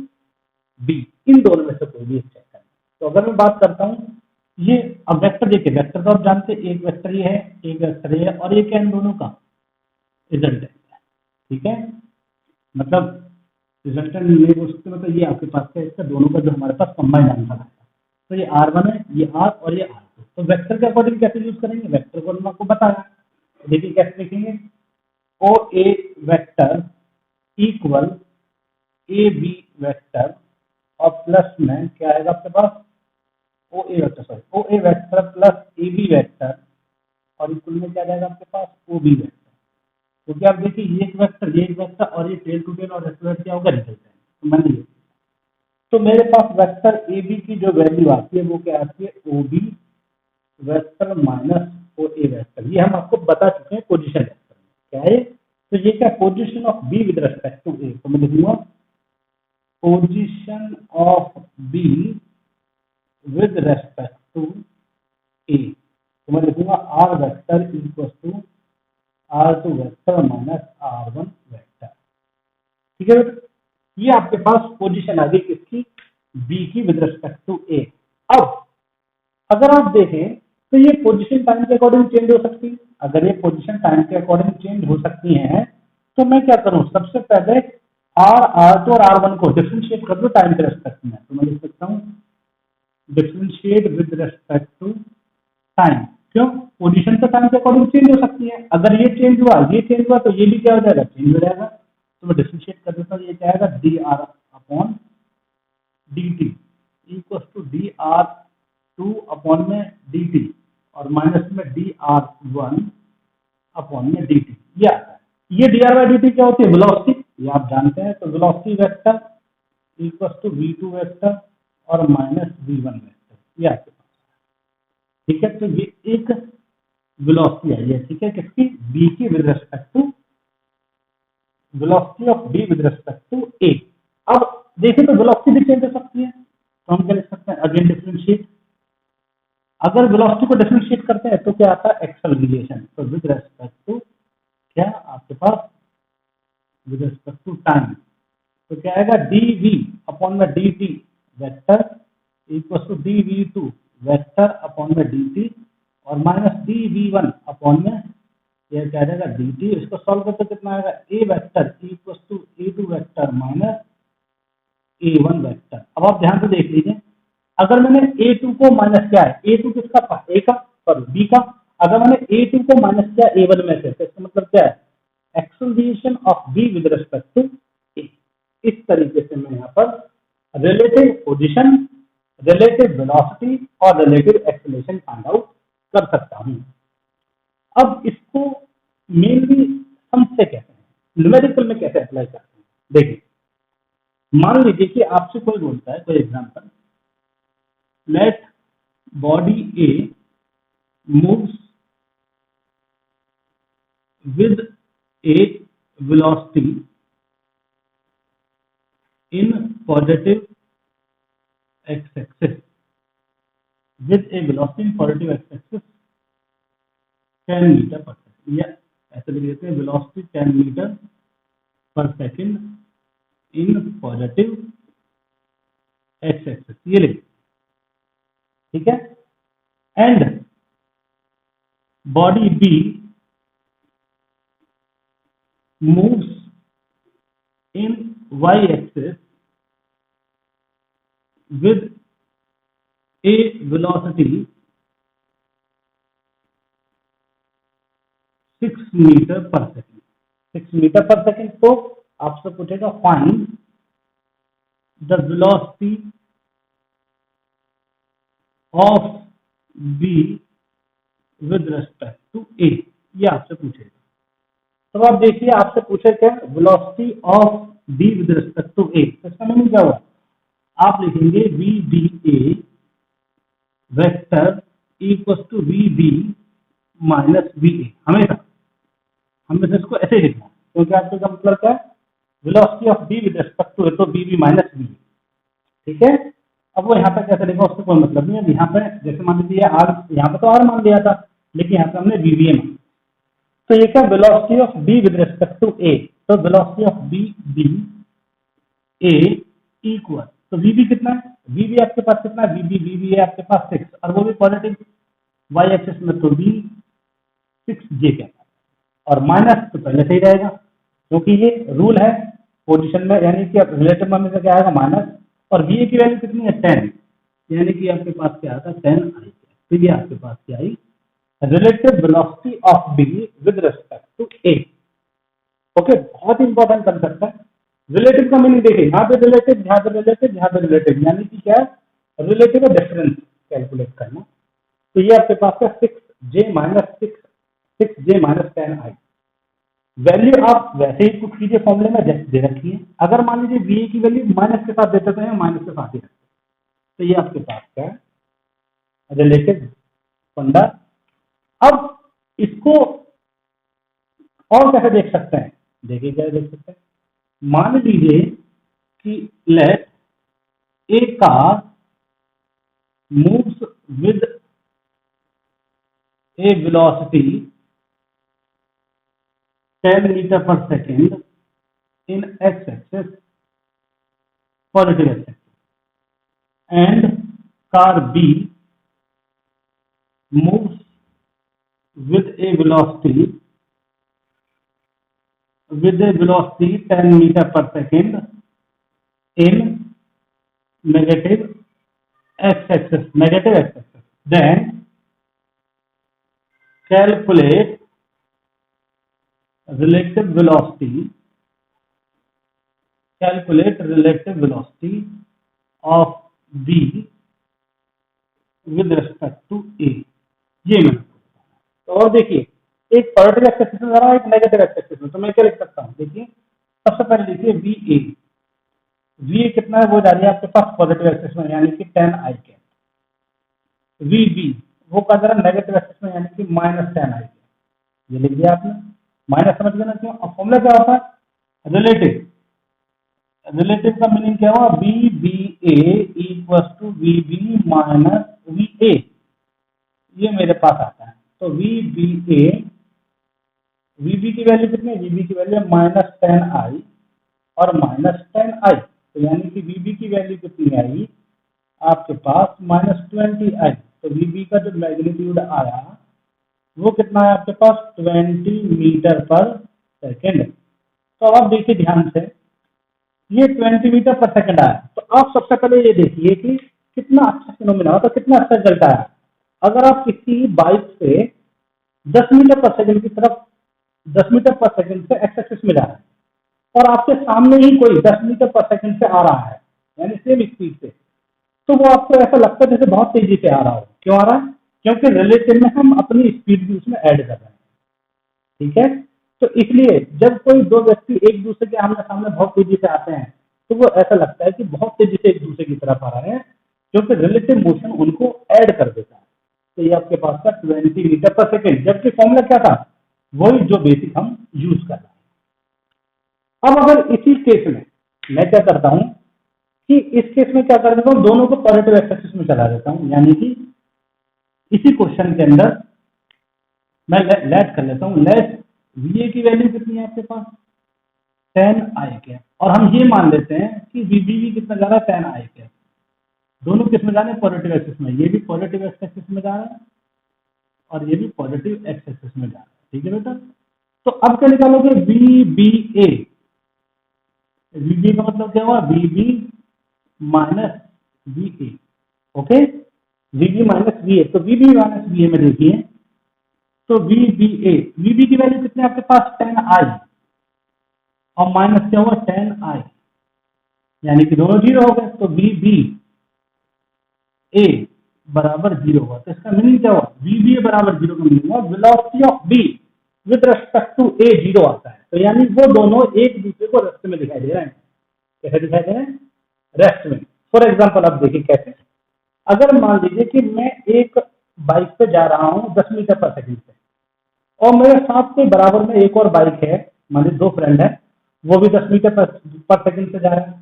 B, इन दोनों में से कोई भी एक चेक करना। तो अगर मैं बात करता हूँ ये, अब वेक्टर देखिए, वेक्टर तो आप जानते हैं, एक वेक्टर ये है, एक वेक्टर ये है, और ये क्या इन दोनों का रिजल्टेंट है, ठीक है। मतलब रिजल्टेंट नहीं बोल सकते, मतलब ये आपके पास है, इसका दोनों का जो हमारे पास कंबाइंड आंसर है। तो ये R1 है, ये R और ये R2। तो वेक्टर के अकॉर्डिंग कैसे यूज करेंगे, वेक्टर को आपको बताया, देखिए कैसे लिखेंगे, O A vector equal A B vector और प्लस में क्या आएगा आपके पास, O A vector, sorry O A vector plus A B vector और इक्वल में क्या जाएगा आपके पास, ओ बी वेक्टर। क्योंकि आप देखिए ये एक वेक्टर, ये एक वेक्टर और ये टेल टू टेल और रेस्टोरेंट क्या होगा, रिजल्ट है। तो मैंने ये, तो मेरे पास वेक्टर ए बी की जो वैल्यू आती है वो क्या आती है, ओ B vector minus O A vector. ये हम आपको बता चुके हैं पोजीशन वेक्टर में क्या है। तो ये क्या, position of B with respect to A, तो मैं लिखूंगा position of B with respect to A, तो मैं लिखूंगा R vector equal to R2 vector minus R1 vector, ठीक है। ये आपके पास पोजीशन आ गई किसकी, बी की विद रिस्पेक्ट टू ए। अब अगर आप देखें तो ये पोजीशन टाइम के अकॉर्डिंग चेंज हो सकती है। अगर ये पोजीशन टाइम के अकॉर्डिंग चेंज हो सकती है तो मैं क्या करूं, सबसे पहले R2 और R1 को डिफरेंशिएट कर दो टाइम के रेस्पेक्ट में। तो मैं लिख सकता हूं differentiate with respect to time. क्यों, पोजीशन तो टाइम के अकॉर्डिंग चेंज हो सकती है। अगर ये चेंज हुआ, ये चेंज हुआ, तो ये भी क्या हो जाएगा, चेंज हो जाएगा। तो मैं डिफरेंशिएट कर देता हूँ, ये क्या आएगा, D R upon D T equal to D R two upon में डी टी और माइनस में डी आर वन अपॉन में डी टी, ये आता है। ये D R by D T क्या होती है, वेलोसिटी, ये आप जानते हैं। तो velocity vector equal to V two vector और माइनस वी वन वेक्टर, ये आपके पास, ठीक है। तो ये एक वेलोसिटी आई है, ठीक है, किसकी, बी की with respect to, velocity of B with respect to A. अब देखिए तो वेलोसिटी भी चेंज हो सकती है, तो हम क्या लिख सकते हैं, अगेन डिफरेंशिएट। अगर वेलोसिटी को डिफरेंशिएट करते हैं तो क्या आता है, एक्सेलरेशन। तो विद रिस्पेक्ट टू क्या आपके पास, विद रिस्पेक्ट टू टाइम, तो क्या आएगा, डी वी अपॉन में D T vector equal to D V two vector upon में डी टी और minus D V one upon में ये क्या जाएगा, डी टी। इसको सॉल्व करते कितना आएगा, A vector equal to A two vector minus A one vector. अब आप ध्यान से देख लीजिए, अगर मैंने ए टू को माइनस किया है, ए टू किसका था, ए का, सॉरी बी का, अगर मैंने ए टू को माइनस किया ए वन में से, तो इसका मतलब क्या है, acceleration of B with respect to A. इस तरीके से मैं यहाँ पर रिलेटिव पोजीशन, रिलेटिव वेलोसिटी और रिलेटिव एक्सेलरेशन फाइंड आउट कर सकता हूँ। अब इसको मेनली सम से कहते हैं, न्यूमेरिकल में कैसे अप्लाई करते हैं, देखिए मान लीजिए कि आपसे कोई बोलता है, कोई example, let body A moves with a velocity in positive X axis, with a velocity in positive X axis 10 metre per second, या ऐसे लिख देते हैं velocity 10 metre per second in positive X axis, ये लिख, ठीक है। And body B moves in Y axis with a velocity 6 metre per second, 6 metre per second. तो आपसे पूछेगा find the velocity of B with respect to A, ये आपसे पूछेगा। तो आप देखिए आपसे पूछे क्या, velocity of B with respect to A, तो इसका मीनिंग क्या हुआ, आप लिखेंगे V D A vector equal to V B minus V A, हमेशा हमें इसको ऐसे ही लिखना है, क्योंकि आपका मतलब क्या है, velocity of B with respect to A, तो बी बी माइनस बी, ठीक है। अब वो यहाँ पे कैसे लिखा उससे कोई मतलब नहीं है। यहाँ पे जैसे मान लीजिए आर, यहाँ पे तो आर मान लिया था, लेकिन यहाँ पे हमने वी बी ए मान, तो ये क्या, velocity of B with respect to A, तो velocity of B A equal, तो वीबी कितना है, वीबी आपके पास कितना है, वीबी है आपके पास 6 और वो भी पॉजिटिव वाई एक्सिस में, तो वी 6j के और माइनस तो पहले से ही रहेगा क्योंकि ये रूल है पोजीशन में, यानी कि रिलेटिव में से क्या आएगा माइनस, और वी की वैल्यू कितनी है 10, यानी कि आपके पास क्या आता है 10 आई, तो ये आपके पास क्या आई, relative velocity of B with respect to A. Okay, बहुत इंपॉर्टेंट कंसेप्ट है। रिलेटिव का मीनिंग देखिए, यहाँ पे रिलेटिव, यहाँ पे रिलेटिव, यहाँ पे रिलेटिव, यानी कि क्या रिलेटिव डिफरेंस कैलकुलेट करना। तो ये आपके पास है 6j माइनस 10i, वैल्यू आप वैसे ही कुछ कीजिए फॉर्मूले में दे रखी है, अगर मान लीजिए वी की वैल्यू माइनस के साथ देते तो माइनस के साथ ही रखते, तो ये आपके पास क्या है रिलेटिव फंडा। अब इसको और कैसे देख सकते हैं, देखिए क्या देख सकते हैं, मान लीजिए कि let a car moves with a velocity 10 metre per second in X axis, positive X axis, and car B moves with a velocity 10 metre per second in negative X axis, then calculate relative velocity of B with respect to A। ये मैं तो और देखिए, एक positive axis में जा रहा है, एक नेगेटिव एक्सिस में, तो मैं क्या लिख सकता हूँ, देखिए सबसे पहले लिखिए वी कितना है, वो जा रही है आपके पास पॉजिटिव एक्सिस में यानी कि 10i के, वी वो का जरा नेगेटिव एक्सिस में यानी कि माइनस 10i के, ये लिख दिया आपने, माइनस समझ गए ना क्यों। अब फॉर्मूला क्या होता है रिलेटिव का मीनिंग क्या हुआ, B A equal to V B minus V A, ये मेरे पास आता है। तो वी बी की वैल्यू कितनी है, वी की वैल्यू माइनस 10i और माइनस 10i, तो यानी कि वी की वैल्यू कितनी आई आपके पास माइनस 20i, तो वी का जो मैग्नीट्यूड आया वो कितना है आपके पास 20 मीटर पर सेकेंड। तो अब आप देखिए ध्यान से, ये 20 मीटर पर सेकेंड आया, तो आप सबसे पहले ये देखिए कि कितना अच्छा फिनोमेना, तो कितना अच्छा रिजल्ट आया। अगर आप किसी बाइक से 10 मीटर पर सेकेंड की तरफ 10 मीटर पर सेकेंड से एक्स एक्सिस में जा रहा है और आपके सामने ही कोई 10 मीटर पर सेकेंड से आ रहा है यानी सेम स्पीड से, तो वो आपको ऐसा लगता है जैसे बहुत तेजी से आ रहा हो। क्यों आ रहा है, क्योंकि रिलेटिव में हम अपनी स्पीड भी उसमें ऐड कर रहे हैं, ठीक है। तो इसलिए जब कोई दो व्यक्ति एक दूसरे के आमने सामने बहुत तेजी से आते हैं तो वो ऐसा लगता है कि बहुत तेजी से एक दूसरे की तरफ आ रहे हैं, क्योंकि रिलेटिव मोशन उनको ऐड कर देता है। तो ये आपके पास था 20 मीटर पर सेकेंड, जबकि फॉर्मूला क्या था, वही जो बेसिक हम यूज कर रहे हैं। अब अगर इसी केस में मैं क्या करता हूं कि इस केस में क्या कर देता हूं, दोनों को पॉजिटिव एक्सिस में चला देता हूं, यानी कि इसी क्वेश्चन के अंदर मैं लेट कर लेता हूं, लेट वी की वैल्यू कितनी है आपके पास 10i के, और हम ये मान लेते हैं कि वी कितना जा रहा है 10i के, दोनों किस में जा रहे हैं पॉजिटिव एक्सिस में, ये भी पॉजिटिव एक्सिस में जा रहा है और ये भी पॉजिटिव एक्सिस में जा रहा है, ठीक है बेटा। तो अब क्या निकालोगे, वी का मतलब क्या हुआ, V minus V A, okay, V minus V A, तो वी माइनस वी ए में देखिए, तो वी की वैल्यू कितने आपके पास 10i और माइनस क्या हुआ 10i, यानी कि दोनों जीरो हो गए, तो वी ए बराबर जीरो हुआ। तो इसका मीनिंग क्या हुआ, वी बराबर जीरो का मीनिंग हुआ velocity of B with respect to A zero आता है, तो यानी वो दोनों एक दूसरे को रेस्ट में दिखाई दे रहे हैं। कैसे दिखाई दे रहे हैं, रेस्ट में। फॉर एग्जाम्पल आप देखिए कैसे, अगर मान लीजिए कि मैं एक बाइक पे जा रहा हूँ 10 मीटर पर सेकंड से, और मेरे साथ के बराबर में एक और बाइक है, मान लीजिए दो फ्रेंड है, वो भी 10 मीटर पर सेकंड से जा रहे हैं,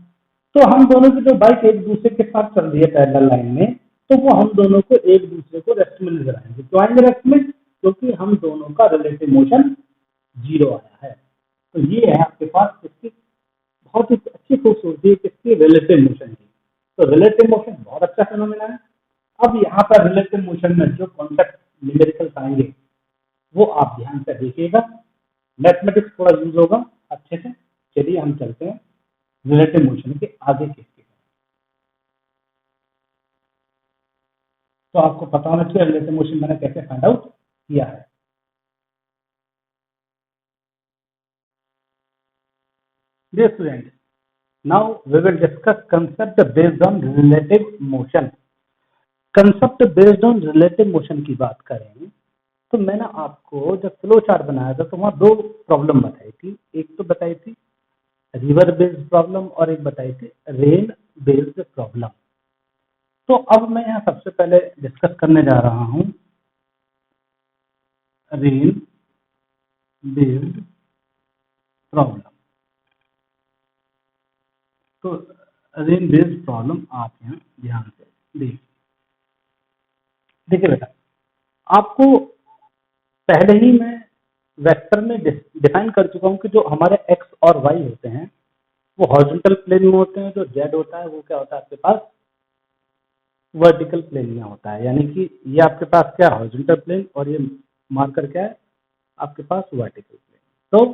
तो हम दोनों की जो बाइक एक दूसरे के साथ चल रही है पैरेलल लाइन में, तो वो हम दोनों को एक दूसरे को रेस्ट में नजर आएंगे। क्यों आएंगे रेस्ट में, क्योंकि हम दोनों का रिलेटिव मोशन 0 आया है। तो ये है आपके पास इसकी बहुत ही अच्छी खूबसूरती है किसकी, रिलेटिव मोशन की। तो रिलेटिव मोशन बहुत अच्छा फिनोमेना है। अब यहाँ पर रिलेटिव मोशन में जो कॉन्सेप्ट न्यूमेरिकल्स आएंगे वो आप ध्यान से देखिएगा, मैथमेटिक्स थोड़ा यूज होगा अच्छे से। चलिए हम चलते हैं रिलेटिव मोशन के आगे के। तो आपको पता होना चाहिए रिलेटिव मोशन मैंने कैसे फाइंड आउट किया है। Dear students, now we will discuss concept based on relative motion. Concept based on relative motion की बात करें तो मैंने आपको जब फ्लो चार्ट बनाया था तो वहां दो प्रॉब्लम बताई थी। एक तो बताई थी रिवर बेस्ड प्रॉब्लम और एक बताई थी रेन बेस्ड प्रॉब्लम। तो अब मैं यहाँ सबसे पहले डिस्कस करने जा रहा हूँ रेन बेस्ड प्रॉब्लम। तो रेन बेस्ड प्रॉब्लम आप यहाँ ध्यान से देखिए। देखिए बेटा, आपको पहले ही मैं वेक्टर में डिफाइन कर चुका हूँ कि जो हमारे एक्स और वाई होते हैं वो हॉरिजॉन्टल प्लेन में होते हैं, जो जेड होता है वो क्या होता है आपके पास वर्टिकल प्लेन में होता है। यानी कि ये आपके पास क्या हॉरिजॉन्टल प्लेन और ये मार्कर क्या है आपके पास वर्टिकल प्लेन। तो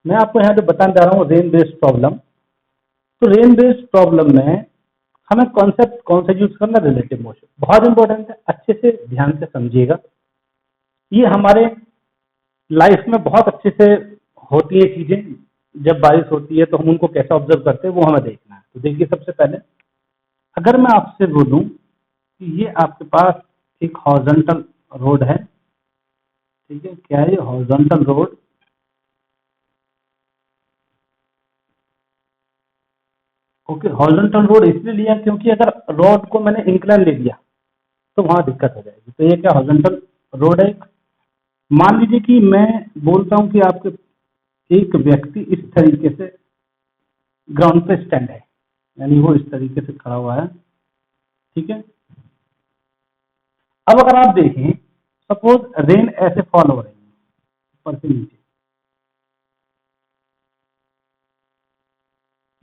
मैं आपको यहाँ जो बताने जा रहा हूँ रेन बेस्ड प्रॉब्लम। तो रेन बेस्ड प्रॉब्लम में हमें कॉन्सेप्ट कौन सा यूज करना, रिलेटिव मोशन। बहुत इंपॉर्टेंट है, अच्छे से ध्यान से समझिएगा। ये हमारे लाइफ में बहुत अच्छे से होती है चीजें। जब बारिश होती है तो हम उनको कैसे ऑब्जर्व करते हैं वो हमें देखना है। तो देखिए सबसे पहले अगर मैं आपसे बोलूं कि ये आपके पास एक हॉरिजॉन्टल रोड है, ठीक है, क्या है ये horizontal road. Okay, horizontal road इसलिए लिया क्योंकि अगर रोड को मैंने इंक्लाइन ले लिया तो वहां दिक्कत हो जाएगी। तो ये क्या हॉरिजॉन्टल रोड है। मान लीजिए कि मैं बोलता हूं कि आपके एक व्यक्ति इस तरीके से ग्राउंड पे स्टैंड है, यानी वो इस तरीके से खड़ा हुआ है, ठीक है। अब अगर आप देखें सपोज रेन ऐसे फॉल हो रही है ऊपर से नीचे,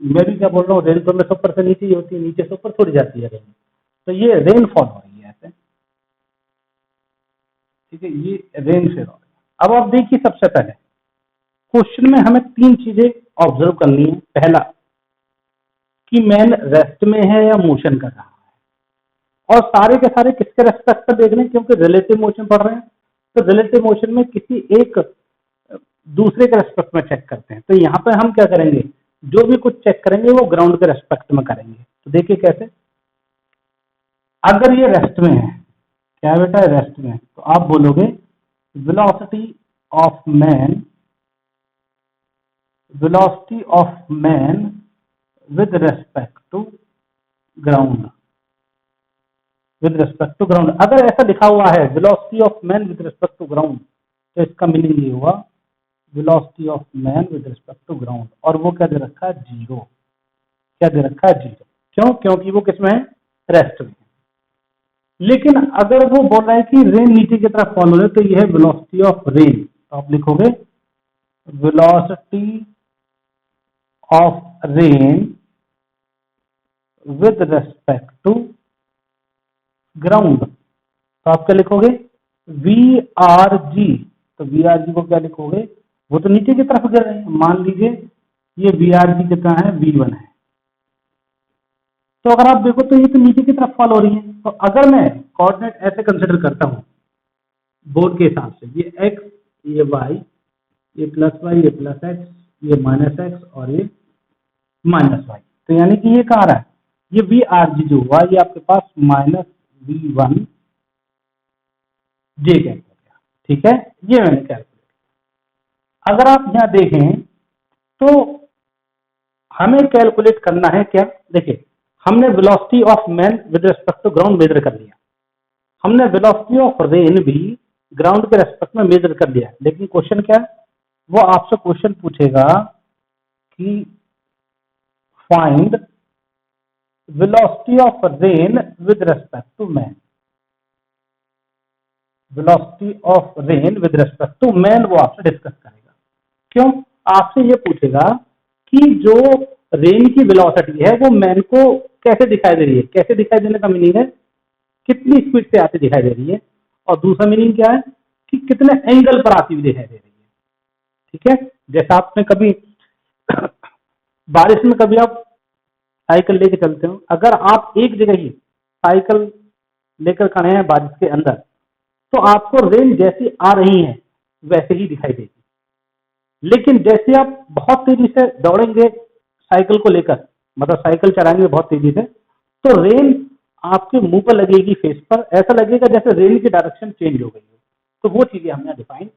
मैं भी क्या बोल रहा हूँ रेन तो में ऊपर से नीचे ही होती है, नीचे से ऊपर थोड़ी जाती है रेन। तो ये रेन फॉल हो रही है ऐसे, ठीक है, ये रेन फेल हो रही है। अब आप देखिए सबसे पहले क्वेश्चन में हमें तीन चीजें ऑब्जर्व करनी है। पहला कि मैन रेस्ट में है या मोशन कर रहा है, और सारे के सारे किसके रेस्पेक्ट पर देख रहे हैं क्योंकि रिलेटिव मोशन पढ़ रहे हैं। तो रिलेटिव मोशन में किसी एक दूसरे के रेस्पेक्ट में चेक करते हैं। तो यहाँ पे हम क्या करेंगे, जो भी कुछ चेक करेंगे वो ग्राउंड के रेस्पेक्ट में करेंगे। तो देखिए कैसे, अगर ये रेस्ट में है, क्या बेटा है रेस्ट में, तो आप बोलोगे velocity of man, velocity of man with respect to ground, with respect to ground. अगर ऐसा लिखा हुआ है velocity of man with respect to ground तो इसका मीनिंग ये हुआ velocity of man with respect to ground, और वो क्या दे रखा है जीरो। क्या दे रखा है जीरो, क्यों, क्योंकि वो किसमें है रेस्ट में। लेकिन अगर वो बोल रहा है कि रेन नीचे की तरफ फॉल हो रहा है तो ये है वेलोसिटी ऑफ रेन। तो आप लिखोगे velocity of rain with respect to ground. तो आप क्या लिखोगे वी आर जी। तो वी आर जी को क्या लिखोगे, वो तो नीचे की तरफ गिर रहे हैं, मान लीजिए ये वी आर जी कितना है V1 है। तो अगर आप देखो तो ये तो नीचे की तरफ फॉल हो रही है। तो अगर मैं कोऑर्डिनेट ऐसे कंसिडर करता हूं बोर्ड के हिसाब से, ये x, ये y, ये प्लस वाई, ये प्लस एक्स, ये माइनस एक्स और ये माइनस वाई। तो यानी कि ये कहाँ रहा है, ये वी आर जी जो हुआ ये आपके पास माइनस V1 जे कैप हो गया, ठीक है, ये मैंने कैलकुलेट। अगर आप यहाँ देखें तो हमें कैलकुलेट करना है क्या, देखिए हमने velocity of man with respect to ground measure कर लिया, हमने वेलोसिटी ऑफ रेन भी ग्राउंड के रेस्पेक्ट में मेजर कर लिया। लेकिन क्वेश्चन क्या है, वो आपसे क्वेश्चन पूछेगा कि find velocity of rain with respect to man. Velocity of rain with respect to man वो आपसे डिस्कस करेगा। क्यों? आपसे ये पूछेगा कि जो रेन की वेलोसिटी है वो मैन को कैसे दिखाई दे रही है। कैसे दिखाई देने का मीनिंग है कितनी स्पीड से आती दिखाई दे रही है, और दूसरा मीनिंग क्या है कि कितने एंगल पर आती हुई दिखाई दे रही है। ठीक है, जैसा आपने कभी बारिश में कभी आप साइकिल लेके चलते हो, अगर आप एक जगह ही साइकिल लेकर खड़े हैं बारिश के अंदर, तो आपको रेन जैसी आ रही है वैसे ही दिखाई देगी। लेकिन जैसे आप बहुत तेजी से दौड़ेंगे साइकिल को लेकर, मतलब साइकिल चलाएंगे बहुत तेजी से, तो रेन आपके मुंह पर लगेगी, फेस पर, ऐसा लगेगा जैसे रेन की डायरेक्शन चेंज हो गई है। तो वो चीजें हम यहाँ डिफाइन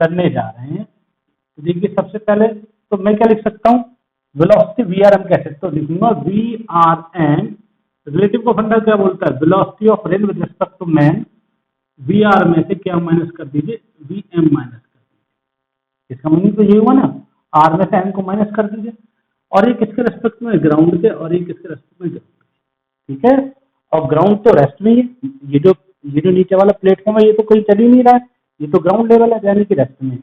करने जा रहे हैं। तो देखिए सबसे पहले तो मैं क्या लिख सकता हूँ, वेलोसिटी वी आर एम कैसे, तो लिखूंगा वी आर एम, रिलेटिव का फंडा क्या बोलता है, velocity of rain with respect to man, V R में से क्या माइनस कर दीजिए, वी एम माइनस कर दीजिए। इसका मीनिंग तो ये हुआ ना, आर में से एम को माइनस कर दीजिए, और ये किसके रेस्पेक्ट में, ग्राउंड के, और ये किसके रेस्पेक्ट में, ग्राउंड के। ठीक है, और ग्राउंड तो रेस्ट में ही है, ये जो नीचे वाला प्लेटफॉर्म है ये तो कहीं चल ही नहीं रहा है, ये तो ग्राउंड लेवल है, यानी कि रेस्ट में है।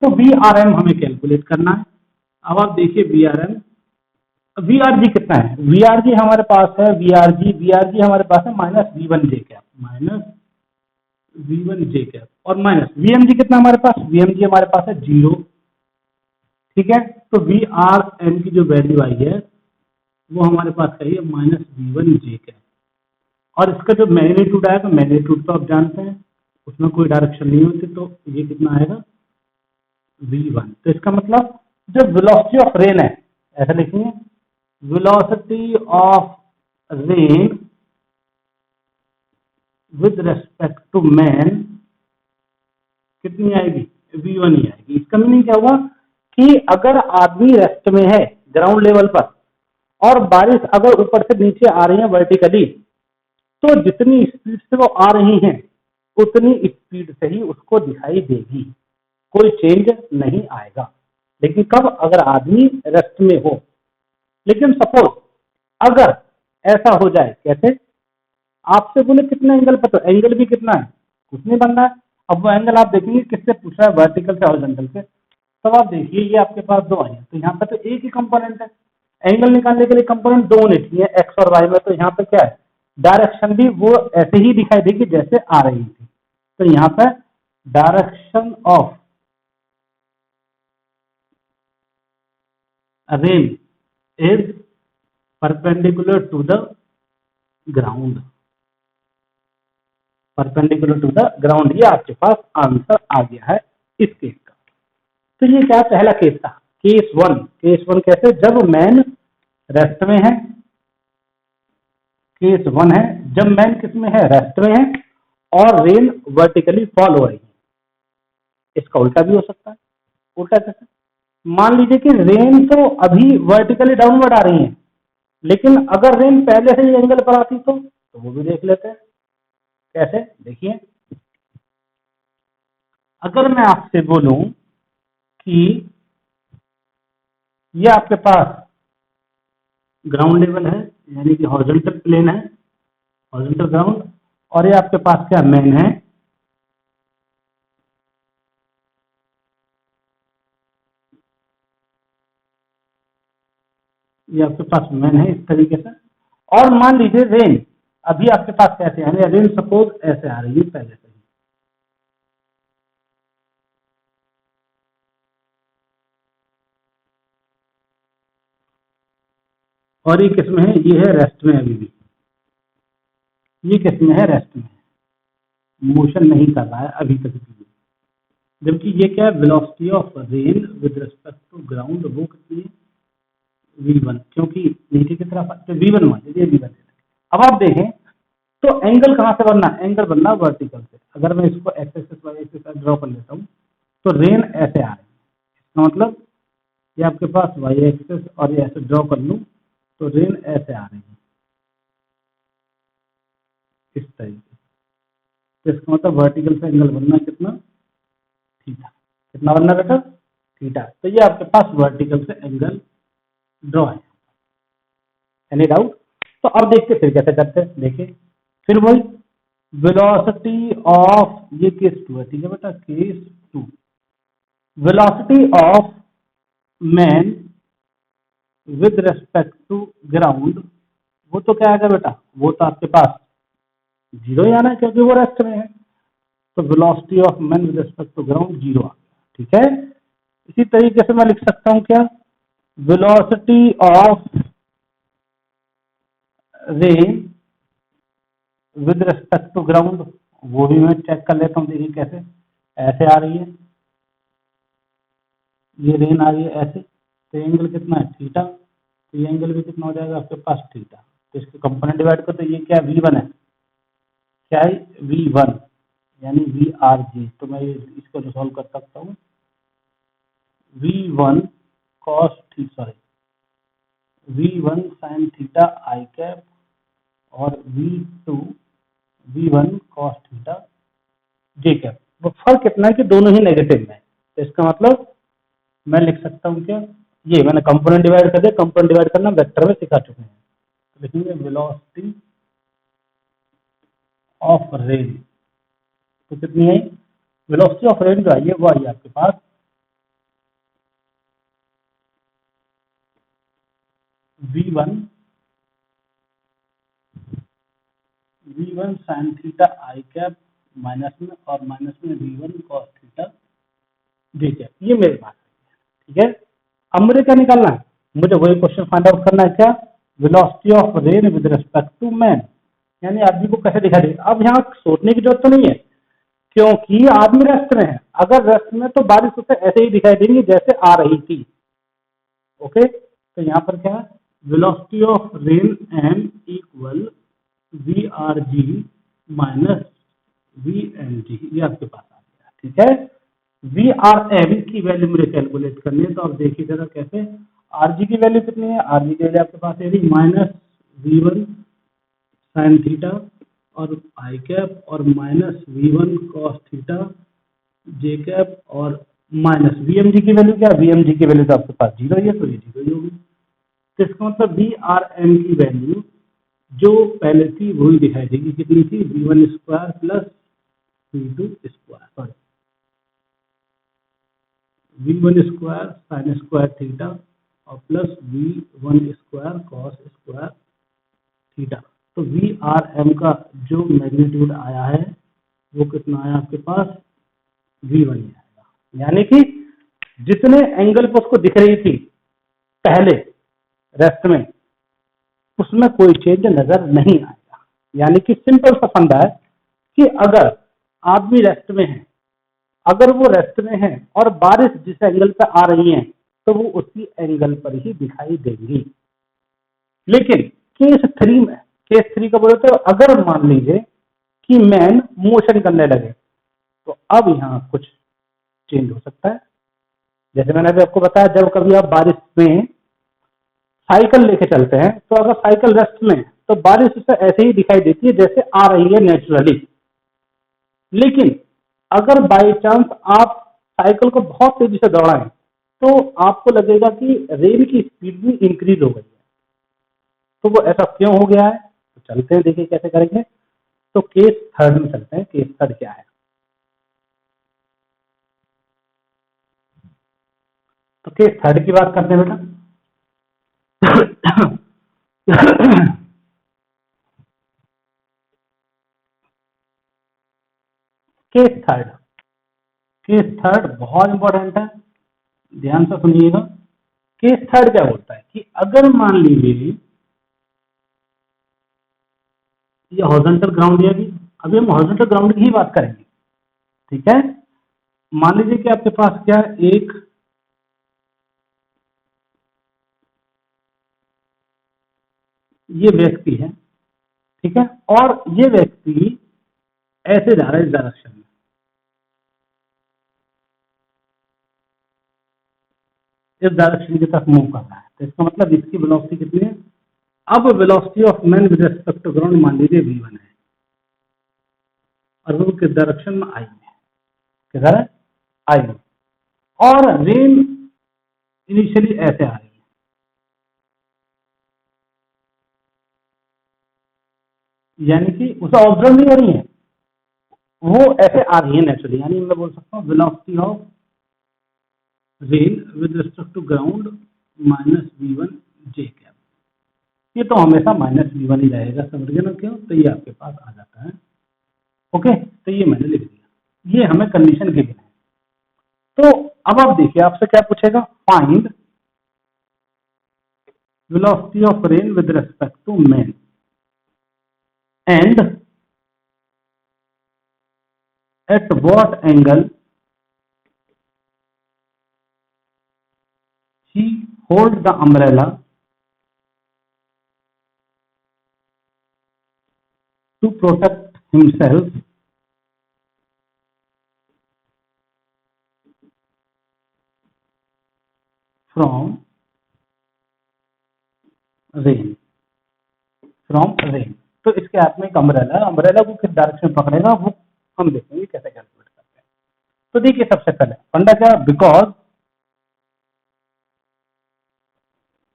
तो वी आर एम हमें कैलकुलेट करना है। अब आप देखिए V R M, V R G कितना है, वी आर जी हमारे पास है, वी आर जी हमारे पास है minus V one J cap, minus V one J cap, और माइनस वी एम जी कितना हमारे पास, वी एम जी हमारे पास है 0। ठीक है, तो वी आर एम की जो वैल्यू आई है वो हमारे पास है minus V one J cap, और इसका जो मैग्नीट्यूड आएगा, मैग्नीट्यूड तो आप जानते हैं उसमें कोई डायरेक्शन नहीं होती, तो ये कितना आएगा v1। तो इसका मतलब जो वेलोसिटी ऑफ रेन है, ऐसा लिखेंगे, velocity of rain with respect to man कितनी आएगी, v1 ही आएगी। इसका मीनिंग क्या हुआ कि अगर आदमी रेस्ट में है ग्राउंड लेवल पर, और बारिश अगर ऊपर से नीचे आ रही है वर्टिकली, तो जितनी स्पीड से वो आ रही हैं उतनी स्पीड से ही उसको दिखाई देगी, कोई चेंज नहीं आएगा। लेकिन कब, अगर आदमी रेस्ट में हो। लेकिन सपोज अगर ऐसा हो जाए, कैसे, आपसे बोले कितना एंगल पता, एंगल भी कितना है, कुछ नहीं बनना है। अब वो एंगल आप देखेंगे किससे पूछ रहा है, वर्टिकल से हॉरिजॉन्टल से। तब आप देखिए ये आपके पास दो आए हैं, तो यहाँ पर तो एक ही कंपोनेंट है, एंगल निकालने के लिए कंपोनेंट दो होने चाहिए, एक्स और वाई में। तो यहाँ पे क्या है, डायरेक्शन भी वो ऐसे ही दिखाई देगी जैसे आ रही थी। तो यहाँ पर direction of rain is perpendicular to the ground, perpendicular to the ground. ये आपके पास आंसर आ गया है इस केस का। तो ये क्या पहला केस था, केस वन। केस वन कैसे, जब मैन रेस्ट में है, केस वन है जब मैन किस में है, रेस्ट में है, और रेन वर्टिकली फॉल हो रही है। इसका उल्टा भी हो सकता है। उल्टा कैसे, मान लीजिए कि रेन तो अभी वर्टिकली डाउनवर्ड आ रही है, लेकिन अगर रेन पहले से ही एंगल पर आती तो वो भी देख लेते हैं। कैसे, देखिए, अगर मैं आपसे बोलूं कि ये आपके पास ग्राउंड लेवल है, यानी कि हॉरिजॉन्टल प्लेन है, हॉरिजॉन्टल ग्राउंड, और ये आपके पास क्या, मैन है, ये आपके पास मैन है इस तरीके से। और मान लीजिए रेन अभी आपके पास कैसे है, रेन सपोज ऐसे आ रही है पहले से ही, और ये किस में है, ये है रेस्ट में, अभी भी ये किस में है, रेस्ट में है, मोशन नहीं कर रहा है अभी तक भी। जबकि ये क्या है, velocity of rain with respect to ground, वो कितनी है, v1, क्योंकि नीचे की तरफ तो v1 मान लीजिए, v1। अब आप देखें तो एंगल कहां से बनना, एंगल बनना वर्टिकल से। अगर मैं इसको X axis Y axis draw कर लेता हूं, तो रेन ऐसे आ रही है, इसका मतलब ये आपके पास वाई एक्सिस, और ये ऐसे ड्रॉ कर लूं तो रेन ऐसे आ रही है इस तरीके। तो इसका मतलब वर्टिकल से एंगल बनना कितना, थीटा। कितना बनना बेटा, थीटा। तो ये आपके पास वर्टिकल से एंगल ड्रॉ है। Any doubt? तो अब देखते फिर कैसे करते हैं। देखिए फिर वही वेलोसिटी ऑफ, ये केस 2 है, ठीक है बेटा, case 2, velocity of man with respect to ground, वो तो क्या आएगा बेटा, वो तो आपके पास जीरो ही आना है क्योंकि वो रेस्ट में है, तो velocity of man with respect to ground zero आ गया, ठीक है। इसी तरीके से मैं लिख सकता हूं क्या, velocity of rain with respect to ground, वो भी मैं चेक कर लेता हूँ, देखिए कैसे, ऐसे आ रही है, ये रेन आ रही है ऐसे, तो एंगल कितना है थीटा, तो ये एंगल भी कितना हो जाएगा आपके पास थीटा, तो इसके कंपोनेंट डिवाइड कर, तो ये क्या V1 है, क्या है V1 यानी VRG, तो मैं इसको रिसॉल्व कर सकता हूँ, V1 cos theta, V1 sin theta I cap और V1 cos थीटा जे कैप, वो फर्क कितना है कि दोनों ही नेगेटिव में है, तो इसका मतलब मैं लिख सकता हूँ क्या, ये मैंने कंपोनेंट डिवाइड कर दिया, कंपोनेंट डिवाइड करना वेक्टर में सिखा चुके हैं, तो लिखेंगे वेलोसिटी ऑफ रेन, तो कितनी है, वेलोसिटी ऑफ रेन जो आई है वो आई है आपके पास V1 sin theta I cap minus में, और माइनस में V1 cos थीटा जे कैप, ये मेरे पास है, ठीक है। अब मुझे क्या निकालना है, मुझे वही क्वेश्चन फाइंड आउट करना है, क्या, velocity of rain with respect to man, यानी आदमी को कैसे दिखाई दे, अब यहाँ सोचने की जरूरत तो नहीं है क्योंकि आदमी रेस्ट में है, अगर रेस्ट में तो बारिश उसे ऐसे ही दिखाई देगी जैसे आ रही थी, ओके, तो यहाँ पर क्या है, velocity of rain M equal VRG minus VNG, ये आपके पास आ गया, ठीक है। VRM की वैल्यू मुझे कैलकुलेट करनी है, तो आप देखिए जरा कैसे, RG की वैल्यू कितनी है, RG की वैल्यू आपके पास है माइनस V1 sin थीटा और आई कैप और माइनस V1 cos थीटा जे कैप और माइनस VMG की वैल्यू क्या है, VMG की वैल्यू तो आपके पास जीरो ही है, तो ये जीरो ही होगी, तो इसका मतलब VRM की वैल्यू जो पहले थी वही दिखाई देगी, कितनी थी, V1 square plus V2 square, sorry V1 square sine square theta और plus V1 square cos square theta, तो VRM का जो मैग्नीट्यूड आया है वो कितना आया आपके पास, V1 ही आएगा, यानी कि जितने एंगल पर उसको दिख रही थी पहले रेस्ट में, उसमें कोई चेंज नजर नहीं आएगा, यानी कि सिंपल सा फंडा है कि अगर आदमी रेस्ट में है, अगर वो रेस्ट में है और बारिश जिस एंगल पे आ रही है तो वो उसी एंगल पर ही दिखाई देंगी, लेकिन केस 3 का बोले तो अगर मान लीजिए कि मैन मोशन करने लगे, तो अब यहाँ कुछ चेंज हो सकता है, जैसे मैंने अभी आपको बताया, जब कभी आप बारिश में साइकिल लेके चलते हैं तो अगर साइकिल रेस्ट में तो बारिश उसे ऐसे ही दिखाई देती है जैसे आ रही है नेचुरली, लेकिन अगर बाई चांस आप साइकिल को बहुत तेजी से दौड़ाएं तो आपको लगेगा कि रेन की स्पीड भी इंक्रीज हो गई है, तो वो ऐसा क्यों हो गया है, तो चलते हैं देखिए कैसे करेंगे, तो केस 3 में चलते हैं, केस 3 क्या है, तो केस 3 की बात करते हैं बेटा। केस 3 बहुत इंपॉर्टेंट है, ध्यान से सुनिएगा। केस 3 क्या बोलता है कि अगर मान लीजिए ये हॉरिजॉन्टल ग्राउंड है, अभी हम हॉरिजॉन्टल ग्राउंड की ही बात करेंगे, ठीक है। मान लीजिए कि आपके पास क्या एक ये व्यक्ति है, ठीक है, और ये व्यक्ति ऐसे जा रहा है इस डायरेक्शन में, इस डायरेक्शन की तरफ मूव कर रहा है, तो इसका मतलब इसकी वेलोसिटी कितनी है, अब velocity of man with respect to ground मान लीजिए V1 है, और वो किस डायरेक्शन में, आई में, किधर है, आई में, और रेन इनिशियली ऐसे आ रही है, यानी कि उसे ऑब्जर्व नहीं हो रही है, वो ऐसे आ रही है नेचुरली, यानी मैं बोल सकता हूँ velocity of rain with respect to ground minus V1 J cap. ये तो हमेशा माइनस V1 ही रहेगा, समझ गए ना क्यों? तो ये आपके पास आ जाता है। ओके, तो ये मैंने लिख दिया, ये हमें कंडीशन गिवन है। तो अब आप देखिए, आपसे क्या पूछेगा, find velocity of rain with respect to man and at what angle he holds the umbrella to protect himself from rain, तो इसके हाथ में एक अम्ब्रेला है, अम्ब्रेला को किस डायरेक्शन में पकड़ेगा वो हम देखेंगे कैसे कैलकुलेट करते हैं। तो देखिए, सबसे पहले फंडा क्या, because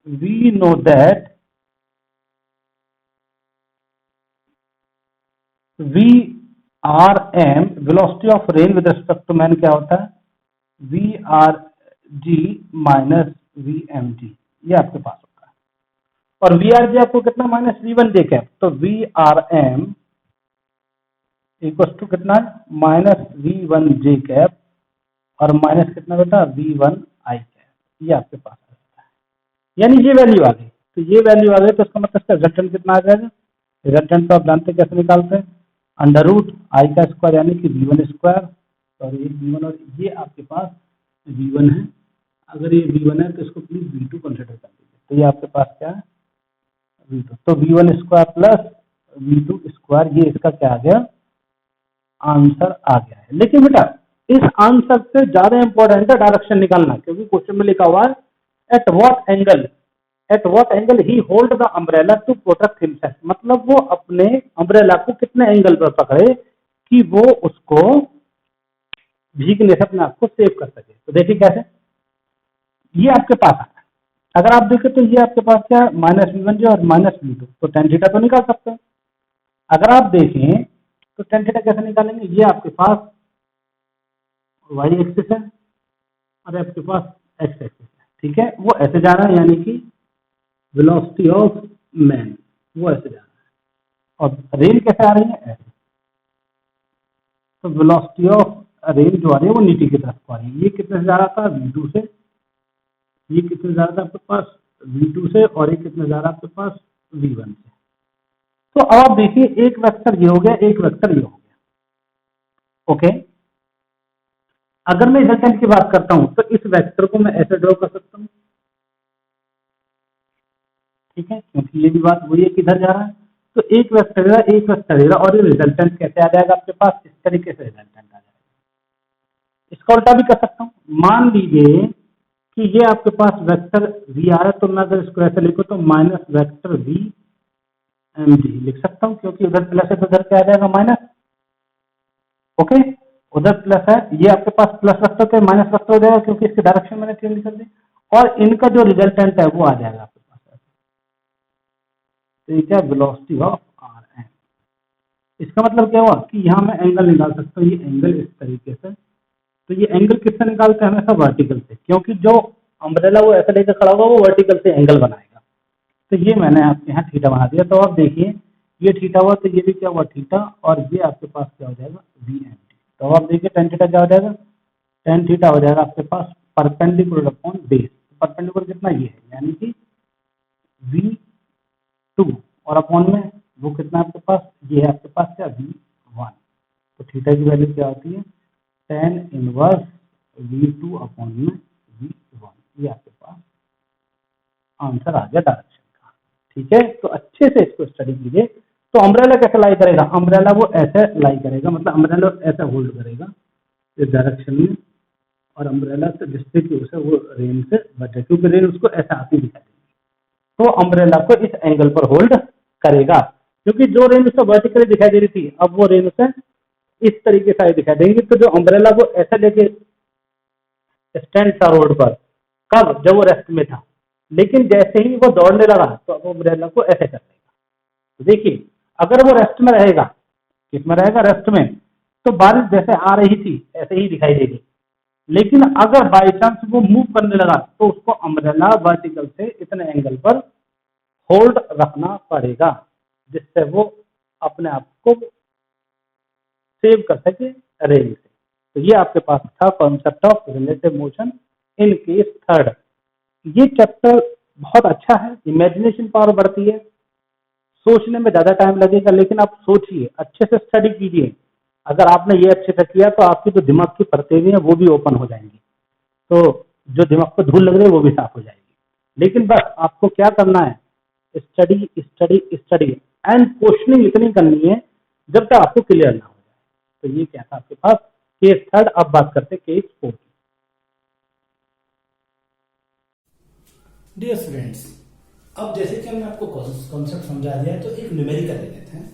we know that VRM velocity of rain with respect to man क्या होता है, VRG माइनस VMG, ये आपके पास होता है। और VRG आपको कितना, माइनस V1 जे कैप, तो VRM इक्वल टू कितना है, माइनस V1 जे कैप और माइनस कितना बेटा, V1 आई कैप, ये आपके पास रहता है। यानी ये वैल्यू आ गई, तो ये वैल्यू आ गई, तो इसका मतलब इसका रिजल्टेंट कितना आ जाएगा, रिजल्टेंट तो आप जानते हैं कैसे निकालते हैं, अंडर रूट आई का स्क्वायर यानी कि V1 स्क्वायर, और ये V1 और ये आपके पास V1 है। अगर ये V1 है तो इसको प्लीज V2 कंसिडर कर लीजिए, तो ये आपके पास क्या है, V2, तो V1 square plus V2 square, ये इसका क्या आ गया, आंसर आ गया है। लेकिन बेटा इस आंसर से ज्यादा इंपॉर्टेंट है डायरेक्शन निकालना, क्योंकि क्वेश्चन में लिखा हुआ है at what angle he hold the umbrella to protect himself, मतलब वो अपने अम्ब्रेला को कितने एंगल पर पकड़े कि वो उसको भीगने से अपने आप को सेव कर सके। तो देखिए कैसे, ये आपके पास है, अगर आप देखें तो ये आपके पास क्या है, माइनस V1 जो और माइनस V2, तो tan थीटा तो निकाल सकते हैं। अगर आप देखें तो tan थीटा कैसे निकालेंगे, ये आपके पास y एक्सिस है और आपके पास x एक्सिस है, ठीक है, वो ऐसे जा रहा है, यानी कि वेलोसिटी ऑफ मैन वो ऐसे जा रहा है, और रेन कैसे आ रही है, ऐसे, तो वेलोसिटी ऑफ रेन जो आ रही है वो नीचे की तरफ आ रही है। ये कितने से जा रहा था, V2 से, ये कितने जा रहा था आपके पास, V2 से, और ये कितने जा रहा है आपके पास, V1 से। तो अब आप देखिए, एक वेक्टर ये हो गया, एक वेक्टर ये हो गया। ओके, अगर मैं रिजल्टेंट की बात करता हूं तो इस वेक्टर को मैं ऐसे ड्रॉ कर सकता हूं, ठीक है, क्योंकि ये भी बात वही है, किधर जा रहा है, तो एक वेक्टर है, और ये रिजल्टेंट कैसे आ जाएगा आपके पास, इस तरीके से रिजल्टेंट आ जाएगा। इसका उल्टा भी कर सकता हूं, मान लीजिए कि ये आपके पास वेक्टर V आ रहा है, तो मैं अगर इसको ऐसे लिखूं तो माइनस वेक्टर VMG लिख सकता हूं, क्योंकि उधर प्लस है तो उधर क्या आ जाएगा, माइनस। ओके, उधर प्लस है, ये आपके पास प्लस वेक्टर के माइनस वेक्टर हो जाएगा, क्योंकि इसकी डायरेक्शन मैंने चेंज कर दी, और इनका जो रिजल्टेंट है वो आ जाएगा आपके पास। तो ये क्या, वेलोसिटी ऑफ RM। इसका मतलब क्या हुआ कि यहाँ मैं एंगल निकाल सकता हूँ, ये एंगल इस तरीके से, तो ये एंगल किससे निकालते हैं, हमेशा वर्टिकल से, क्योंकि जो अम्ब्रेला वो ऐसा लेकर खड़ा होगा वो वर्टिकल से एंगल बनाएगा। तो ये मैंने आपके यहाँ थीटा बना दिया, तो आप देखिए ये थीटा हुआ, तो ये भी क्या हुआ, थीटा, और ये आपके पास क्या हो जाएगा, VMT। तो आप देखिए tan थीटा क्या हो जाएगा, tan थीटा हो जाएगा आपके पास परपेंडिकुलर अपॉन बेस, परपेंडिकुलर कितना, ये है, यानी कि V2, और अपॉन में वो कितना आपके पास, ये है आपके पास क्या, V1। तो थीटा की वैल्यू क्या होती है, tan इनवर्स V2 अपॉन में V1, ये आपके पास आंसर आ गया डायरेक्शन का। ठीक है, तो अच्छे से इसको स्टडी कीजिए। तो अम्ब्रेला कैसे लाई करेगा, अम्ब्रेला वो ऐसे लाई करेगा, मतलब अम्ब्रेला ऐसे होल्ड करेगा इस डायरेक्शन में, और अम्ब्रेला से जिससे कि उसे वो रेन से बचे, क्योंकि रेन उसको ऐसे आती दिखाई देगी, तो अम्ब्रेला को इस एंगल पर होल्ड करेगा, क्योंकि जो रेन उसको वर्टिकली दिखाई दे रही थी, अब वो रेन उसे इस तरीके से दिखाई देंगी। तो जो अम्ब्रेला को ऐसे लेके स्टैंड था रोड पर, कब, जब वो रेस्ट में था, लेकिन जैसे ही वो दौड़ने लगा तो अब अम्ब्रेला को ऐसे कर देगा। तो देखिए, अगर वो रेस्ट में रहेगा, किस में रहेगा, रेस्ट में, तो बारिश जैसे आ रही थी ऐसे ही दिखाई देगी। लेकिन अगर बाई चांस वो मूव करने लगा तो उसको अम्ब्रेला वर्टिकल से इतने एंगल पर होल्ड रखना पड़ेगा, जिससे वो अपने आप को सेव कर सके रेन से। तो ये आपके पास था concept of relative motion in case third. ये चैप्टर बहुत अच्छा है, इमेजिनेशन पावर बढ़ती है, सोचने में ज्यादा टाइम लगेगा, लेकिन आप सोचिए, अच्छे से स्टडी कीजिए। अगर आपने ये अच्छे से किया तो आपकी जो दिमाग की परतें भी हैं वो भी ओपन हो जाएंगी, तो जो दिमाग पर धूल लग रही है वो भी साफ हो जाएगी। लेकिन बस आपको क्या करना है, study study study and questioning इतनी करनी है जब तक आपको क्लियर ना हो जाए। तो ये क्या था आपके पास केस थर्ड। अब बात करते हैं केस फोर्थ की। डियर स्टूडेंट्स, अब जैसे कि हमने आपको कॉन्सेप्ट समझा दिया है, तो एक न्यूमेरिकल ले लेते हैं।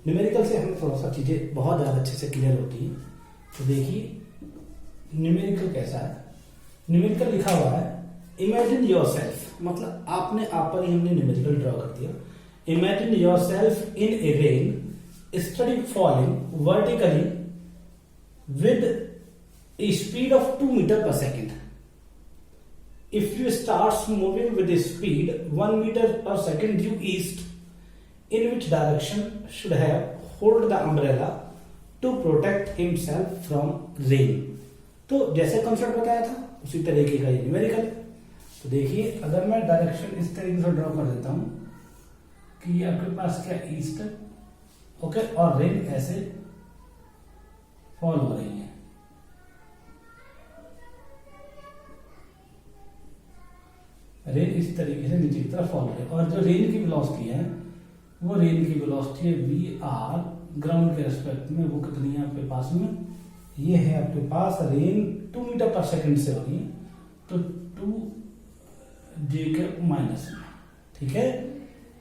न्यूमेरिकल से हमें थोड़ा सा चीजें बहुत ज्यादा अच्छे से क्लियर होती हैं। तो देखिए न्यूमेरिकल कैसा है। न्यूमेरिकल लिखा हुआ है इमेजिन योरसेल्फ, मतलब आपने आप पर ही हमने न्यूमेरिकल ड्रॉ कर दिया। Imagine yourself in a rain steady falling vertically with a speed of 2 metre per second. If you starts moving with a speed 1 meter per second due east, in which direction should have hold the umbrella to protect himself from rain? तो जैसे concept बताया था उसी तरीके का ये numerical है। तो देखिए अगर मैं डायरेक्शन इस तरीके से ड्रॉ कर देता हूं कि ये आपके पास क्या ईस्ट है, ओके, और रेन ऐसे फॉल हो रही है। रेन इस तरीके से नीचे की तरफ फॉल हो रही है, और जो रेन की वेलोसिटी है वो रेन की वेलोसिटी है वी आर ग्राउंड के रेस्पेक्ट में। वो कितनी है आपके पास में, ये है आपके पास रेन 2 मीटर पर सेकंड से हो रही है, तो 2 जे के माइनस में, ठीक है।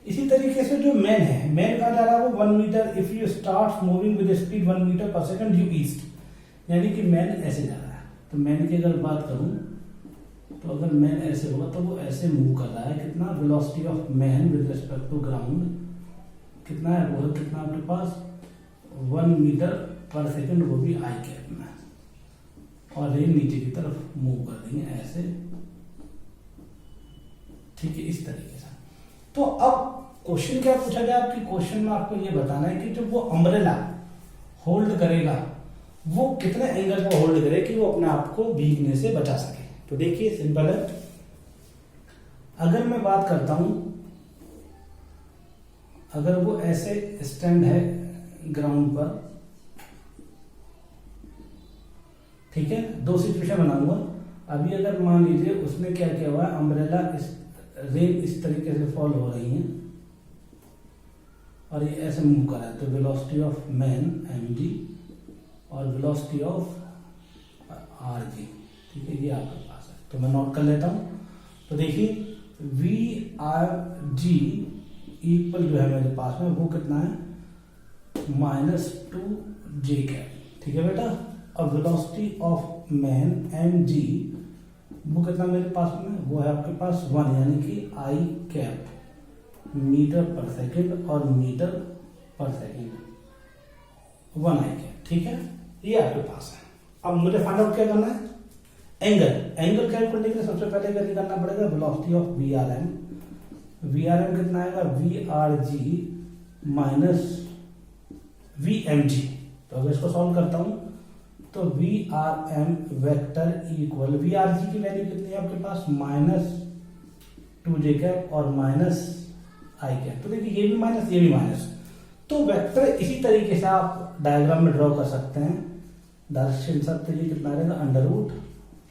इसी तरीके से जो मैन है, मैन कहा जा रहा है वो 1 metre, if you start moving with speed 1 metre per second due east, यानी कि मैन ऐसे जा रहा है। तो मैन की अगर बात करूं तो अगर मैन ऐसे होगा तो वो ऐसे मूव कर रहा है। कितना velocity of man with respect to ground कितना है, वो कितना आपके पास 1 मीटर पर सेकंड, वो भी आई कैप में, और रेन नीचे की तरफ मूव कर देंगे ऐसे, ठीक है, इस तरीके से। तो अब क्वेश्चन क्या पूछा गया आपकी, क्वेश्चन में आपको ये बताना है कि जब वो अम्ब्रेला होल्ड करेगा वो कितने एंगल पर होल्ड करे कि वो अपने आप को भीगने से बचा सके। तो देखिए सिंपल है, अगर मैं बात करता हूं, अगर वो ऐसे स्टैंड है ग्राउंड पर, ठीक है, दो सिचुएशन बनाऊंगा। अभी अगर मान लीजिए उसने क्या किया हुआ है, अम्ब्रेला रेन इस तरीके से फॉल हो रही है और ये ऐसे मूव कर रहा है, तो वेलोसिटी ऑफ मैन mg और वेलोसिटी ऑफ rg, ठीक है, ये आपके पास है। तो मैं नोट कर लेता हूं। तो देखिए Vrg इक्वल जो है मेरे पास में वो कितना है, -2 j कैप, ठीक है बेटा। और वेलोसिटी ऑफ मैन mg वो कितना मेरे पास में, वो है आपके पास 1, यानी कि i cap metre per second और metre per second 1 i cap, ठीक है, ये आपके पास है। अब मुझे फाइंड आउट क्या करना है, एंगल कैलकुलेट करने के लिए सबसे पहले क्या करना पड़ेगा, वेलोसिटी ऑफ Vrm कितना आएगा, Vrg माइनस Vmg। तो अगर इसको सॉल्व करता हूं तो Vrm वेक्टर इक्वल Vrg की वैल्यू कितनी है आपके पास, -2 j कैप और -i कैप। तो देखिए ये भी माइनस ये भी माइनस, तो वेक्टर इसी तरीके से आप डायग्राम में ड्रॉ कर सकते हैं। डायरेक्शन सब तरीके कितना रहेगा,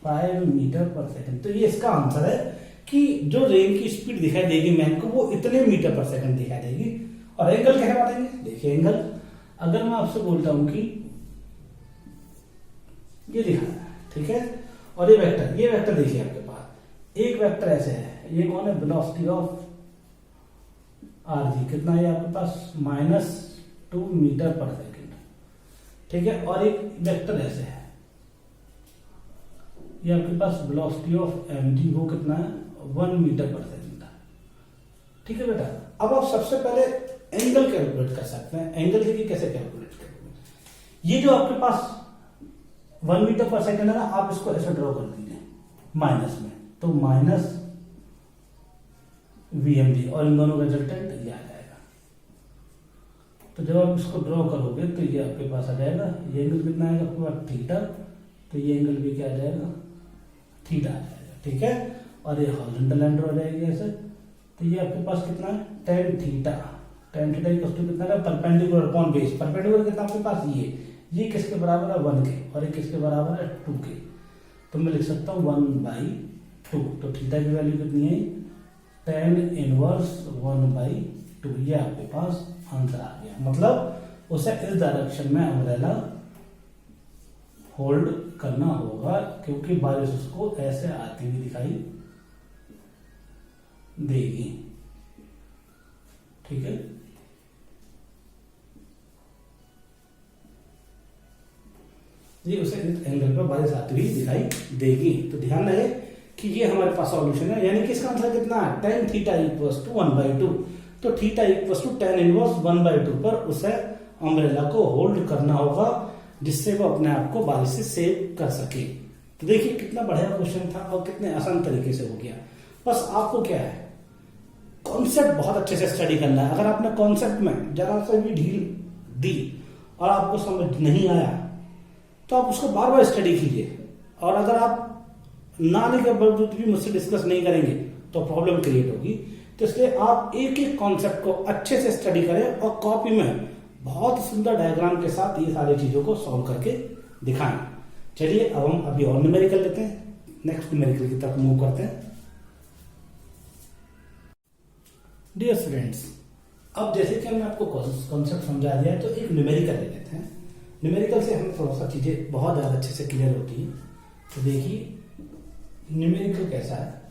√5 मीटर पर सेकंड। तो ये इसका आंसर है कि जो रेन की स्पीड दिखाई देगी मैन को वो इतने मीटर पर सेकंड दिखाई देगी। और एंगल कैसे बताएंगे, देखिए एंगल अगर मैं आपसे बोलता हूं कि ये दिखा, ठीक है, और ये वेक्टर देखिए आपके पास एक वेक्टर ऐसे है, ये कौन है, वेलोसिटी ऑफ rg कितना है आपके पास, -2 मीटर पर सेकंड, ठीक है। और एक वेक्टर ऐसे है, ये आपके पास वेलोसिटी ऑफ mg वो कितना है, 1 मीटर पर सेकंड, ठीक है बेटा। अब आप सबसे पहले एंगल कैलकुलेट कर सकते हैं। एंगल देखिए कैसे कैलकुलेट करेंगे, ये जो आपके पास 1 मीटर पर सेकेंड है ना, आप इसको ऐसे ड्रॉ कर दीजिए माइनस में, तो माइनस VMD और इन दोनों का रिजल्टेंट ये आ जाएगा। तो जब आप इसको ड्रॉ करोगे तो ये आपके पास आ जाएगा, ये एंगल कितना आएगा आपके पास थीटा, तो ये एंगल भी क्या आ जाएगा थीटा आ जाएगा, ठीक है। और ये हॉरिजॉन्टल लाइन ड्रॉ हो जाएगी ऐसे, तो ये आपके पास कितना है tan theta, tan theta equal to कितना है परपेंडिकुलर अपॉन बेस, परपेंडिकुलर कितना आपके पास ये किसके बराबर है 1 के, और ये किसके बराबर है 2 के, तो मैं लिख सकता हूँ 1/2। तो थीटा की वैल्यू कितनी है tan इनवर्स 1/2, ये आपके पास आंसर आ गया। मतलब उसे इस डायरेक्शन में अम्ब्रेला होल्ड करना होगा, क्योंकि बारिश उसको ऐसे आती हुई दिखाई देगी, ठीक है। ये उसे एंगल पर बारिश आती हुई दिखाई देगी। तो ध्यान रहे कि ये हमारे पास सॉल्यूशन है, यानी कि इसका आंसर कितना है tan थीटा इक्वल्स टू 1/2। तो theta equals to tan inverse 1/2 पर उसे अम्ब्रेला को होल्ड करना होगा, जिससे वो अपने आप को बारिश से सेव कर सके। तो देखिए कितना बढ़िया क्वेश्चन था और कितने आसान तरीके से हो गया। बस आपको क्या है कॉन्सेप्ट बहुत अच्छे से स्टडी करना है। अगर आपने कॉन्सेप्ट में जरा सा भी ढील दी और आपको समझ नहीं आया तो आप उसको बार बार स्टडी कीजिए, और अगर आप नाने के बावजूद भी मुझसे डिस्कस नहीं करेंगे तो प्रॉब्लम क्रिएट होगी। तो इसलिए आप एक एक कॉन्सेप्ट को अच्छे से स्टडी करें और कॉपी में बहुत सुंदर डायग्राम के साथ ये सारी चीजों को सॉल्व करके दिखाएं। चलिए अब हम अभी और न्यूमेरिकल लेते हैं, नेक्स्ट न्यूमेरिकल की तरफ मूव करते हैं। डियर स्टूडेंट्स, अब जैसे कि हमने आपको कॉन्सेप्ट समझा दिया है, तो एक न्यूमेरिकल ले लेते हैं। न्यूमेरिकल से हमें थोड़ा सा चीजें बहुत ज्यादा अच्छे से क्लियर होती है। तो देखिए न्यूमेरिकल कैसा है।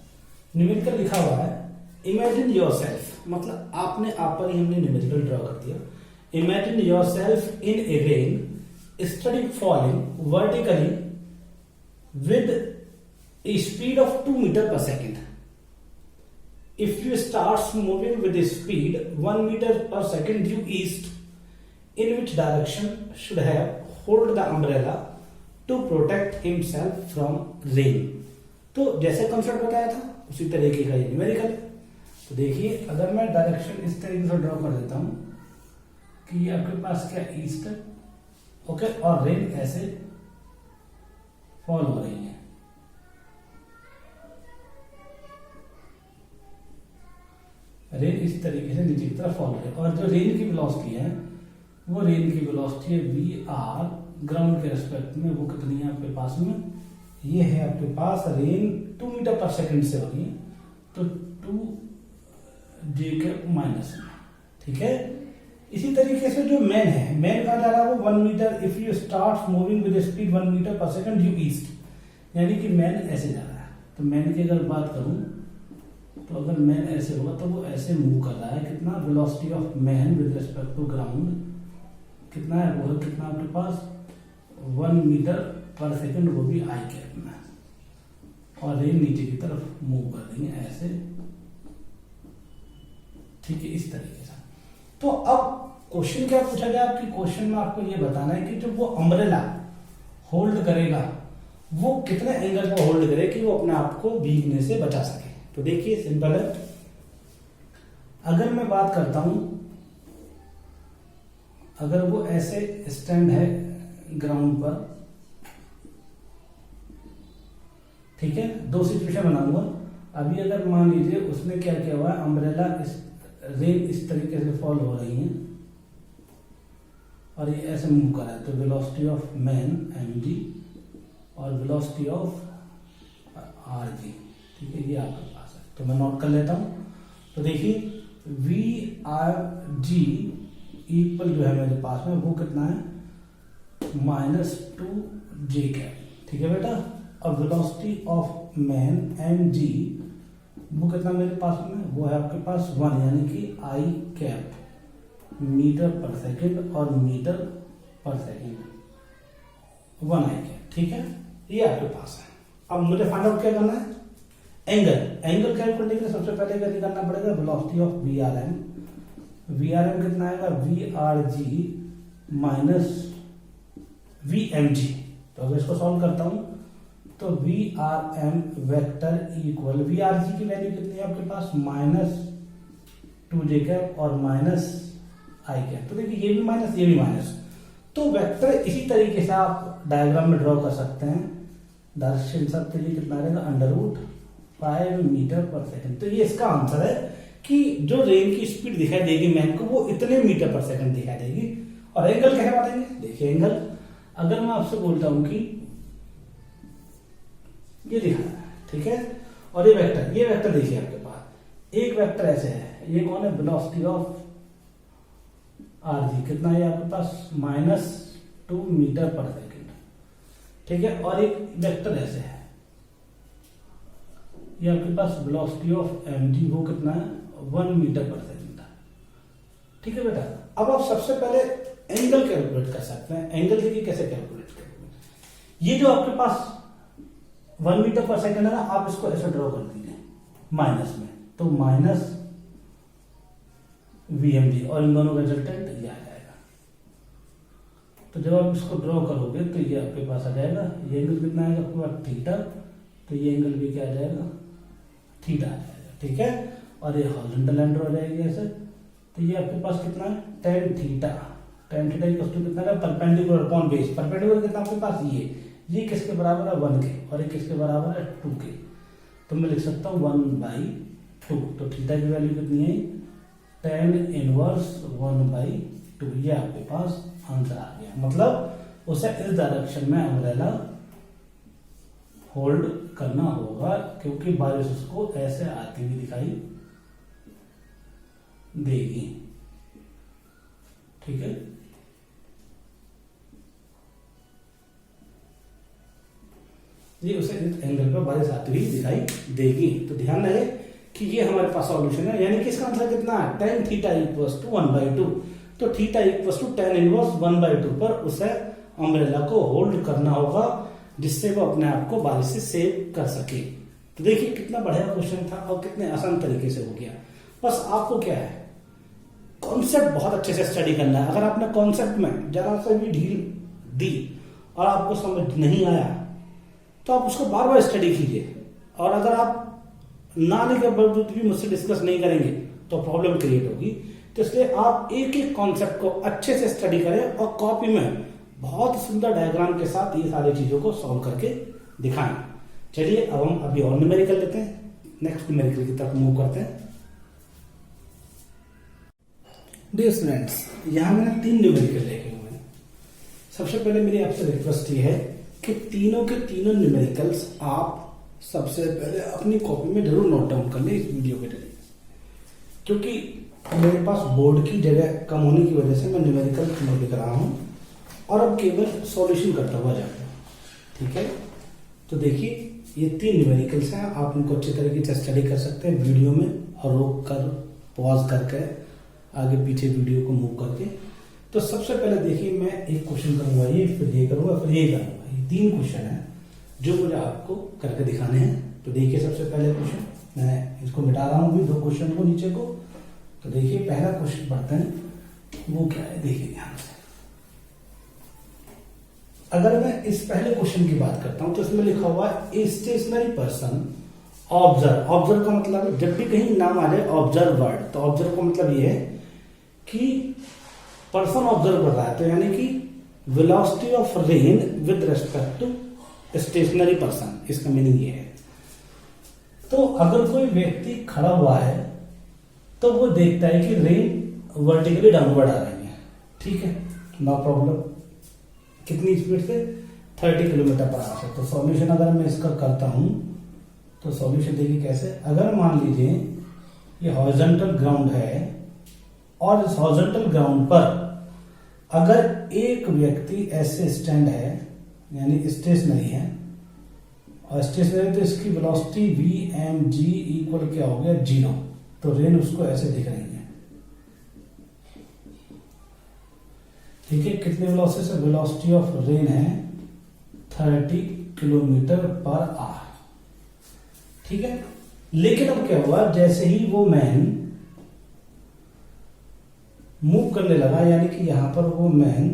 न्यूमेरिकल लिखा हुआ है इमेजिन योरसेल्फ, मतलब आपने आप पर ही हमने न्यूमेरिकल ड्रॉ कर दिया। Imagine yourself in a rain steady falling vertically with a speed of 2 metre per second. If you starts moving with a speed 1 meter per second due east, in which direction should have hold the umbrella to protect himself from rain? तो जैसे concept बताया था उसी तरीके का ये numerical. तो देखिए अगर मैं डायरेक्शन इस तरीके से ड्रॉ कर देता हूं कि ये आपके पास क्या ईस्ट है, ओके, और रेन ऐसे फॉल हो रही है। रेन इस तरीके से नीचे की तरफ फॉल है, और जो रेन की वेलोसिटी है वो रेन की वेलोसिटी है VR ग्राउंड के रेस्पेक्ट में। वो कितनी है आपके पास में, ये है आपके पास रेन 2 मीटर पर सेकंड से हो रही है, तो 2J के माइनस में, ठीक है। इसी तरीके से जो मैन है, मैन कहा जा रहा है वो 1 metre, if you start moving with speed 1 metre per second due east, यानी कि मैन ऐसे जा रहा है। तो मैन की अगर बात करूं तो अगर मैन ऐसे होगा तो वो ऐसे मूव कर रहा है। कितना velocity of man with respect to ground कितना है, वो कितना आपके पास 1 मीटर पर सेकंड, वो भी आई कैप में, और रेन नीचे की तरफ मूव कर देंगे ऐसे, ठीक है, इस तरीके से। तो अब क्वेश्चन क्या पूछा गया आपकी, क्वेश्चन में आपको ये बताना है कि जो वो अम्ब्रेला होल्ड करेगा वो कितने एंगल पर होल्ड करे कि वो अपने आप को भीगने से बचा सके। तो देखिए सिंपल है, अगर मैं बात करता हूं, अगर वो ऐसे स्टैंड है ग्राउंड पर, ठीक है, दो सिचुएशन बनाऊंगा। अभी अगर मान लीजिए उसने क्या किया हुआ है, अम्ब्रेला रेन इस तरीके से फॉल हो रही है और ये ऐसे मूव कर रहा है, तो वेलोसिटी ऑफ मैन mg और वेलोसिटी ऑफ rg, ठीक है, ये आपके पास है। तो मैं नोट कर लेता हूं। तो देखिए VRG इक्वल जो है मेरे पास में वो कितना है -2J कैप, ठीक है बेटा। अब वेलोसिटी ऑफ मैन mg वो कितना मेरे पास में, वो है आपके पास 1, यानी कि I cap metre per second और metre per second 1 I cap, ठीक है, ये आपके पास है। अब मुझे फाइंड आउट क्या करना है, एंगल कैलकुलेट करने के लिए सबसे पहले क्या निकालना पड़ेगा, वेलोसिटी ऑफ VRM कितना आएगा VRG वी एम जी। तो अगर इसको सॉल्व करता हूं तो V R M vector equal V R G की वैल्यू कितनी है आपके पास, -2j कैप और -i कैप। तो देखिए ये भी माइनस ये भी माइनस, तो वेक्टर इसी तरीके से आप डायग्राम में ड्रॉ कर सकते हैं। दर्शन सकते ये कितना रहेगा, √5 मीटर पर सेकंड। तो ये इसका आंसर है कि जो रेन की स्पीड दिखाई देगी मैन को वो इतने मीटर पर सेकंड दिखाई देगी। और एंगल कैसे बताएंगे, देखिए एंगल अगर मैं आपसे बोलता हूं कि ये दिखा, ठीक है, और ये वेक्टर देखिए आपके पास एक वेक्टर ऐसे है, ये कौन है, वेलोसिटी ऑफ आर जी कितना है आपके पास, -2 मीटर पर सेकंड, ठीक है। और एक वेक्टर ऐसे है, ये आपके पास वेलोसिटी ऑफ एम जी वो कितना है, 1 मीटर पर सेकंड, ठीक है बेटा। अब आप सबसे पहले एंगल कैलकुलेट कर सकते हैं। एंगल देखिए कैसे कैलकुलेट करेंगे, ये जो आपके पास 1 मीटर पर सेकंड है ना, आप इसको ऐसे ड्रॉ कर दीजिए माइनस में, तो माइनस वीएमजी और इन दोनों का रिजल्टेंट ये आ जाएगा। तो जब आप इसको ड्रॉ करोगे तो ये आपके पास आ जाएगा, ये एंगल कितना आएगा आपके पास, थीटा, तो ये एंगल भी क्या आ जाएगा, थीटा आ जाएगा, ठीक है। और ये हॉरिजॉन्टल लाइन ड्रॉ हो जाएगी ऐसे, तो ये आपके पास कितना है, tan थीटा इक्वल टू कितना है, परपेंडिकुलर अपॉन बेस। परपेंडिकुलर कितना आपके पास, ये किसके बराबर है, 1 के, और ये किसके बराबर है, 2 के। तो मैं लिख सकता हूँ 1/2। तो थीटा की वैल्यू कितनी है, tan इनवर्स 1/2। ये आपके पास आंसर आ गया। मतलब उसे इस डायरेक्शन में अम्ब्रेला होल्ड करना होगा क्योंकि बारिश उसको ऐसे आती हुई दिखाई देगी, ठीक है। ये उसे इस एंगल पर बारिश आती हुई दिखाई देगी। तो ध्यान रहे कि ये हमारे पास सॉल्यूशन है, यानी कि इसका आंसर कितना है, tan थीटा इक्वल्स टू 1/2। तो theta equals to tan inverse 1/2 पर उसे अम्ब्रेला को होल्ड करना होगा जिससे वो अपने आप को बारिश से सेव कर सके। तो देखिए कितना बढ़िया क्वेश्चन था और कितने आसान तरीके से हो गया। बस आपको क्या है, कॉन्सेप्ट बहुत अच्छे से स्टडी करना है। अगर आपने कॉन्सेप्ट में जरा सा भी ढील दी और आपको समझ नहीं आया तो आप उसको बार बार स्टडी कीजिए, और अगर आप ना लिखे बावजूद भी मुझसे डिस्कस नहीं करेंगे तो प्रॉब्लम क्रिएट होगी। तो इसलिए आप एक एक कॉन्सेप्ट को अच्छे से स्टडी करें और कॉपी में बहुत सुंदर डायग्राम के साथ ये सारी चीजों को सॉल्व करके दिखाएं। चलिए अब हम अभी और न्यूमेरिकल लेते हैं, नेक्स्ट न्यूमेरिकल की तरफ मूव करते हैं। डियर स्टूडेंट्स, यहाँ मैंने 3 न्यूमेरिकल लिखे हुए हैं। सबसे पहले मेरी आपसे रिक्वेस्ट ये है कि तीनों के तीनों न्यूमेरिकल्स आप सबसे पहले अपनी कॉपी में जरूर नोट डाउन कर लें इस वीडियो के जरिए, क्योंकि मेरे पास बोर्ड की जगह कम होने की वजह से मैं न्यूमेरिकल नोट लिख रहा हूँ और अब केवल सॉल्यूशन करता हुआ जाऊंगा, ठीक है। तो देखिए ये 3 न्यूमेरिकल्स हैं, आप इनको अच्छे तरीके से स्टडी कर सकते हैं वीडियो में और रोक कर पॉज करके आगे पीछे वीडियो को मूव करके। तो सबसे पहले देखिए मैं एक क्वेश्चन करूंगा, ये फिर ये करूंगा फिर ये करूंगा। ये 3 क्वेश्चन है जो मुझे आपको करके दिखाने हैं। तो देखिए सबसे पहले क्वेश्चन, मैं इसको मिटा रहा हूं भी 2 क्वेश्चन को नीचे को। तो देखिए पहला क्वेश्चन पढ़ते हैं, वो क्या है देखिए ध्यान से। अगर मैं इस पहले क्वेश्चन की बात करता हूं तो इसमें लिखा हुआ है a stationary person observe. Observe का मतलब जब भी कहीं नाम आ जाए ऑब्जर्व वर्ड, तो ऑब्जर्व का मतलब ये है कि पर्सन ऑब्जर्व कर रहा है, तो यानी कि velocity of rain with respect to stationary person, इसका मीनिंग ये है। तो अगर कोई व्यक्ति खड़ा हुआ है तो वो देखता है कि रेन वर्टिकली डाउनवर्ड आ रही है, ठीक है, नो प्रॉब्लम। कितनी स्पीड से, 30 किलोमीटर पर आवर से। तो सॉल्यूशन अगर मैं इसका करता हूं तो सॉल्यूशन देखिए कैसे। अगर मान लीजिए ये हॉरिजॉन्टल ग्राउंड है और इस हॉरिजॉन्टल ग्राउंड पर अगर एक व्यक्ति ऐसे स्टैंड है यानी स्टेशनरी है, और स्टेशनरी तो इसकी वेलोसिटी vmg इक्वल क्या हो गया 0। तो रेन उसको ऐसे दिख रही है, ठीक है। कितने वेलोसिटी से, वेलोसिटी ऑफ रेन है 30 किलोमीटर पर आवर, ठीक है। लेकिन अब क्या हुआ, जैसे ही वो मैन मूव करने लगा, यानी कि यहां पर वो मैन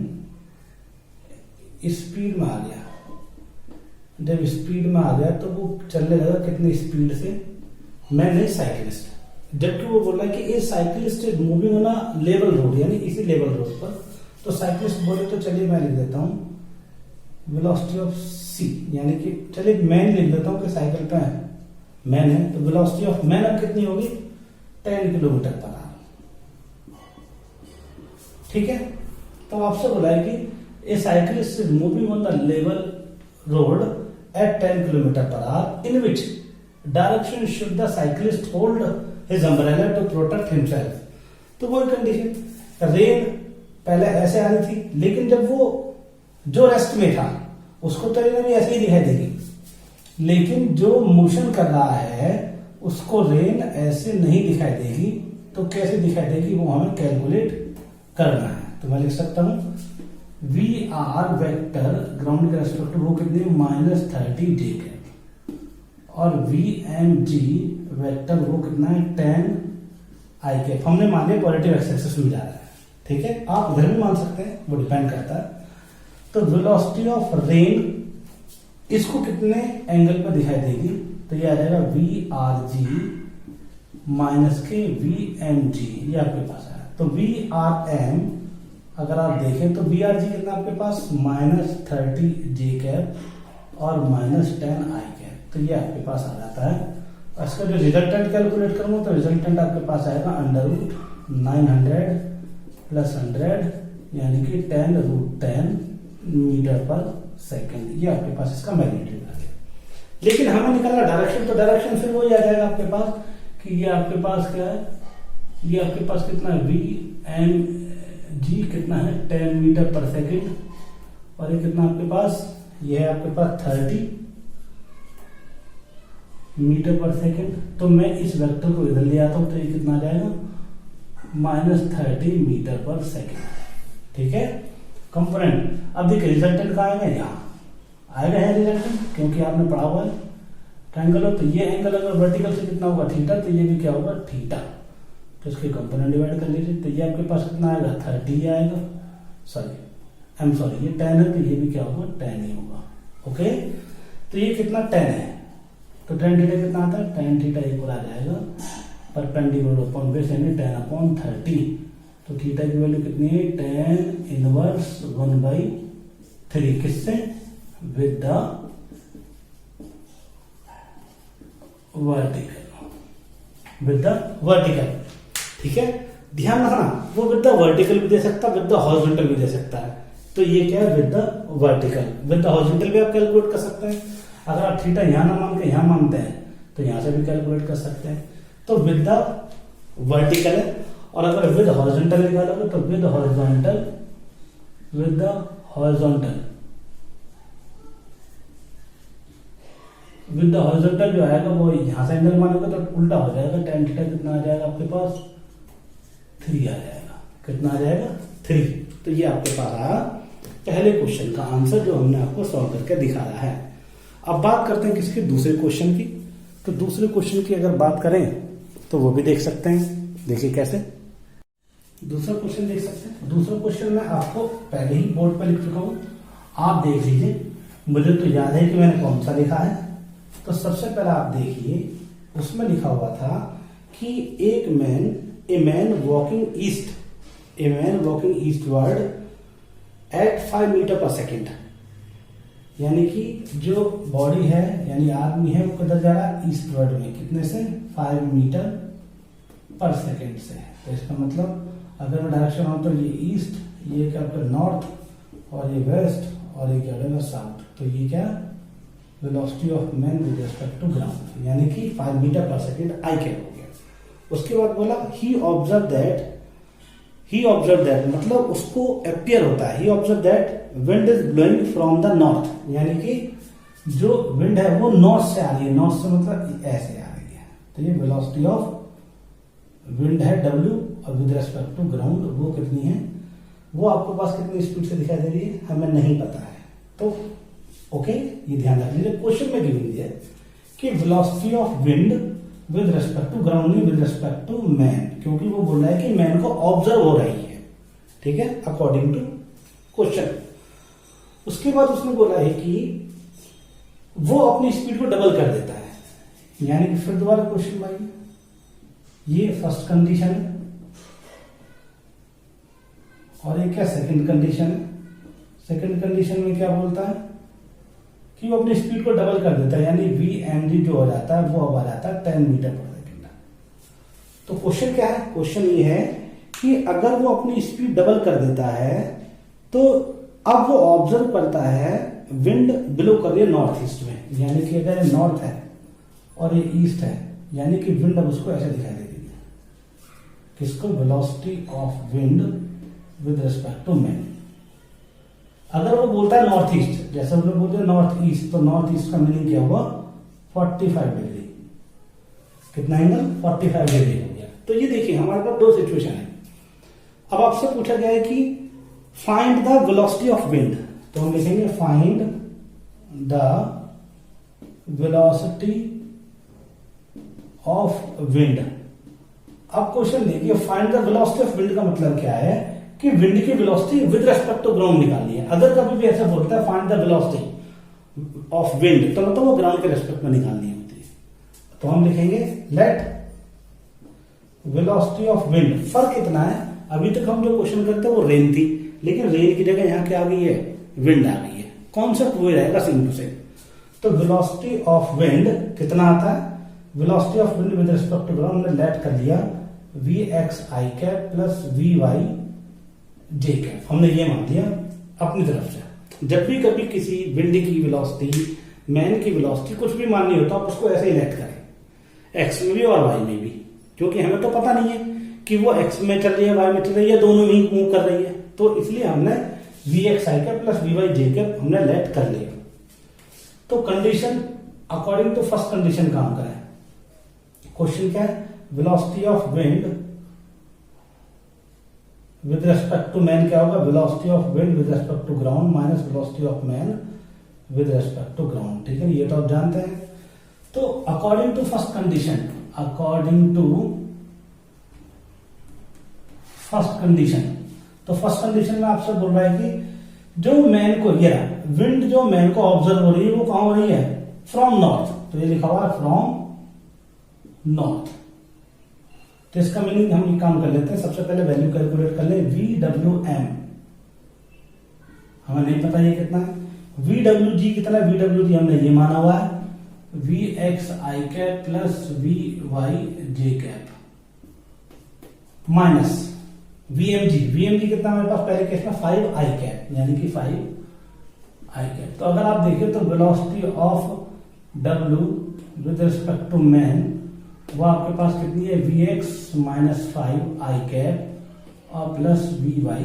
स्पीड में आ गया, जब स्पीड में आ गया तो वो चलने लगा कितनी स्पीड से, मैन नहीं साइकिलिस्ट, जबकि वो बोला कि ये cyclist is moving on a level road, यानी इसी लेवल रोड पर। तो साइकिलिस्ट बोले तो चलिए मैं लिख देता हूं वेलोसिटी ऑफ सी, यानी कि चलिए मैन लिख देता हूं कि साइकिल पे मैन है, तो वेलोसिटी ऑफ मैन अब कितनी होगी 10 किलोमीटर पर आवर। ठीक है, तो आपसे बोला है कि a cyclist is moving on the level road at 10 kilometre per hour, in which direction should the cyclist hold his umbrella to protect himself. तो वही कंडीशन, रेन पहले ऐसे आ रही थी, लेकिन जब वो जो रेस्ट में था उसको तो रेन भी ऐसे ही दिखाई देगी, लेकिन जो मोशन कर रहा है उसको रेन ऐसे नहीं दिखाई देगी। तो कैसे दिखाई देगी वो हमें कैलकुलेट करना है। तो मैं लिख सकता हूं वी आर वेक्टर ग्राउंड के रेस्पेक्ट वो कितनी -30 जे कैप, और वी एम जी वेक्टर वो कितना है 10 आई कैप। हमने मान लिया पॉजिटिव एक्स एक्सिस में जा रहा है, ठीक है, आप इधर भी मान सकते हैं, वो डिपेंड करता है। तो वेलोसिटी ऑफ रेन इसको कितने एंगल पर दिखाई देगी, तो ये आ जाएगा वी आर जी माइनस के वी एम जी, ये आपके पास है। तो वी आर एम अगर आप देखें तो वी आर जी कितना आपके पास -30 जे कैप और -10 आई कैप, तो ये आपके पास आ जाता है। और इसका जो रिजल्टेंट कैलकुलेट करूंगा तो रिजल्टेंट आपके पास आएगा √900 + 100 यानी कि 10√10 मीटर पर सेकेंड, ये आपके पास इसका मैग्नीट्यूड आ गया। लेकिन हमें निकालना डायरेक्शन, तो डायरेक्शन फिर वही आ जाएगा आपके पास कि ये आपके पास क्या है, ये आपके पास कितना है वी एम जी कितना है 10 मीटर पर सेकेंड, और ये कितना आपके पास, ये है आपके पास 30 मीटर पर सेकेंड। तो मैं इस वेक्टर को इधर ले आता हूं तो ये कितना आ जाएगा -30 मीटर पर सेकेंड। ठीक है, कंपोनेंट। अब देखिए रिजल्टेंट कहाँ आएगा, यहाँ आएगा है रिजल्टेंट, क्योंकि आपने पढ़ा हुआ है ट्रायंगल हो, तो ये एंगल अगर वर्टिकल से कितना होगा थीटा, तो ये भी क्या होगा थीटा, तो इसके कंपोनेंट डिवाइड कर लीजिए, तो ये आपके पास कितना आएगा 30 आएगा, सॉरी ये 10 है, तो ये भी क्या होगा 10 ही होगा। ओके, तो ये कितना 10 है, तो tan थीटा कितना आता है, tan थीटा इक्वल आ जाएगा परपेंडिकुलर अपॉन बेस यानी 10/30, तो थीटा की वैल्यू कितनी है tan इनवर्स 1/3, किससे, विद द वर्टिकल, ठीक है, ध्यान रखना वो विद द वर्टिकल भी दे सकता है, विद द हॉरिजॉन्टल भी दे सकता है। तो ये क्या है with the vertical, with the horizontal भी आप कैलकुलेट कर सकते हैं। अगर आप थीटा यहां ना मान के यहां मानते हैं तो यहां से भी कैलकुलेट कर सकते हैं। तो विद द वर्टिकल है, और अगर विद हॉरिजॉन्टल निकालोगे तो विद हॉरिजॉन्टल जो आएगा वो यहां से एंगल मानोगे तो उल्टा हो जाएगा, tan थीटा कितना आ जाएगा आपके पास 3 आ जाएगा, कितना आ जाएगा 3। तो ये आपके पास आया पहले क्वेश्चन का आंसर जो हमने आपको सॉल्व करके दिखाया है। अब बात करते हैं किसकी, दूसरे क्वेश्चन की। तो दूसरे क्वेश्चन की अगर बात करें तो वो भी देख सकते हैं, देखिए कैसे दूसरा क्वेश्चन देख सकते हैं। दूसरा क्वेश्चन मैं आपको पहले ही बोर्ड पर लिख चुका हूं, आप देख लीजिए, मुझे तो याद है कि मैंने कौन सा लिखा है। तो सबसे पहले आप देखिए, उसमें लिखा हुआ था कि a man walking eastward at 5 metre per second, यानी कि जो बॉडी है यानी आदमी है वो किधर जा रहा है ईस्टवर्ड में, कितने से 5 मीटर पर सेकेंड से। तो इसका मतलब अगर मैं डायरेक्शन आऊं तो ये ईस्ट, ये क्या नॉर्थ, और ये वेस्ट, और ये क्या होगा साउथ। तो ये क्या velocity of man with respect to ground, यानी कि 5 metre per second I cap हो गया। उसके बाद बोला ही ऑब्जर्व दैट मतलब उसको अपियर होता है, he observe that wind is blowing from the north, यानी कि जो विंड है वो नॉर्थ से आ रही है, नॉर्थ से मतलब ऐसे आ रही है। तो ये वेलोसिटी ऑफ विंड है W, और विद रिस्पेक्ट टू ग्राउंड वो कितनी है, वो आपको पास कितनी स्पीड से दिखाई दे रही है हमें नहीं पता है। तो ओके, ये ध्यान रख लीजिए, क्वेश्चन में गिवन दिया है कि velocity of wind with respect to ground नहीं विद रिस्पेक्ट टू मैन, क्योंकि वो बोल रहा है कि मैन को ऑब्जर्व हो रही है, ठीक है, अकॉर्डिंग टू क्वेश्चन। उसके बाद उसने बोला है कि वो अपनी स्पीड को डबल कर देता है, यानी कि फिर दोबारा क्वेश्चन भाई, ये फर्स्ट कंडीशन है और ये क्या सेकंड कंडीशन है। सेकंड कंडीशन में क्या बोलता है कि वो अपनी स्पीड को डबल कर देता है, यानी vmg जो हो जाता है वो अब आ जाता है 10 मीटर पर सेकेंड। तो क्वेश्चन क्या है, क्वेश्चन ये है कि अगर वो अपनी स्पीड डबल कर देता है तो अब वो ऑब्जर्व करता है विंड ब्लो कर रही है नॉर्थ ईस्ट में, यानी कि अगर ये नॉर्थ है और ये ईस्ट है, यानी कि विंड अब उसको ऐसे दिखाई दे रही है, किसको, velocity of wind with respect to man. अगर वो बोलता है नॉर्थ ईस्ट, जैसे हम लोग बोलते हैं नॉर्थ ईस्ट, तो नॉर्थ ईस्ट का मीनिंग क्या हुआ, 45 डिग्री। कितना एंगल, 45 डिग्री हो गया। तो ये देखिए हमारे पास दो सिचुएशन है। अब आपसे पूछा गया है कि find the velocity of wind, तो हम लिखेंगे find the velocity of wind. अब क्वेश्चन देखिए, find the velocity of wind का मतलब क्या है कि विंड की velocity with respect to ground निकालनी है। अगर कभी भी ऐसा बोलता है find the velocity of wind, तो मतलब वो ग्राउंड के रेस्पेक्ट में निकालनी होती है। तो हम लिखेंगे लेट वेलोसिटी ऑफ विंड। फर्क कितना है, अभी तक हम जो क्वेश्चन करते हैं वो रेन थी, लेकिन रेन की जगह यहां क्या आ गई है, विंड आ गई है। कॉन्सेप्ट वही रहेगा सेम टू सेम। तो वेलोसिटी ऑफ विंड कितना आता है, velocity of wind with respect to ground हमने लेट कर लिया vxi cap plus vy J cap, हमने ये मान लिया अपनी तरफ से। जब भी कभी किसी विंड की वेलोसिटी, मैन की वेलोसिटी कुछ भी माननी हो तो आप उसको ऐसे ही लेट करें, एक्स में भी और वाई में भी, क्योंकि हमें तो पता नहीं है कि वो एक्स में चल रही है वाई में चल रही है, दोनों में ही मूव कर रही है। तो इसलिए हमने vxi cap plus vy J cap हमने लेट कर लिया। तो condition according to first condition काम करें। क्वेश्चन क्या है, velocity of wind with respect to man क्या होगा, velocity of wind with respect to ground minus velocity of man with respect to ground. ठीक है, ये तो आप जानते हैं। तो according to first condition, according to first condition, तो फर्स्ट कंडीशन में आपसे बोल रहा है कि जो मैन को, ये विंड जो मैन को ऑब्जर्व हो रही है वो कहां हो रही है, फ्रॉम नॉर्थ। तो ये लिखा हुआ है फ्रॉम नॉर्थ। तो इसका मीनिंग हम ये काम कर लेते हैं, सबसे पहले वैल्यू कैलकुलेट कर ले, VWM हमें नहीं पता ये कितना है, VWG कितना है, VWG हमने ये माना हुआ है VXi cap plus VY J cap minus VMG कितना हमारे पास पहले केस में 5i कैप, यानी कि 5i कैप। तो अगर आप देखें तो velocity of W with respect to man वो आपके पास कितनी है, Vx माइनस 5i कैप और प्लस Vy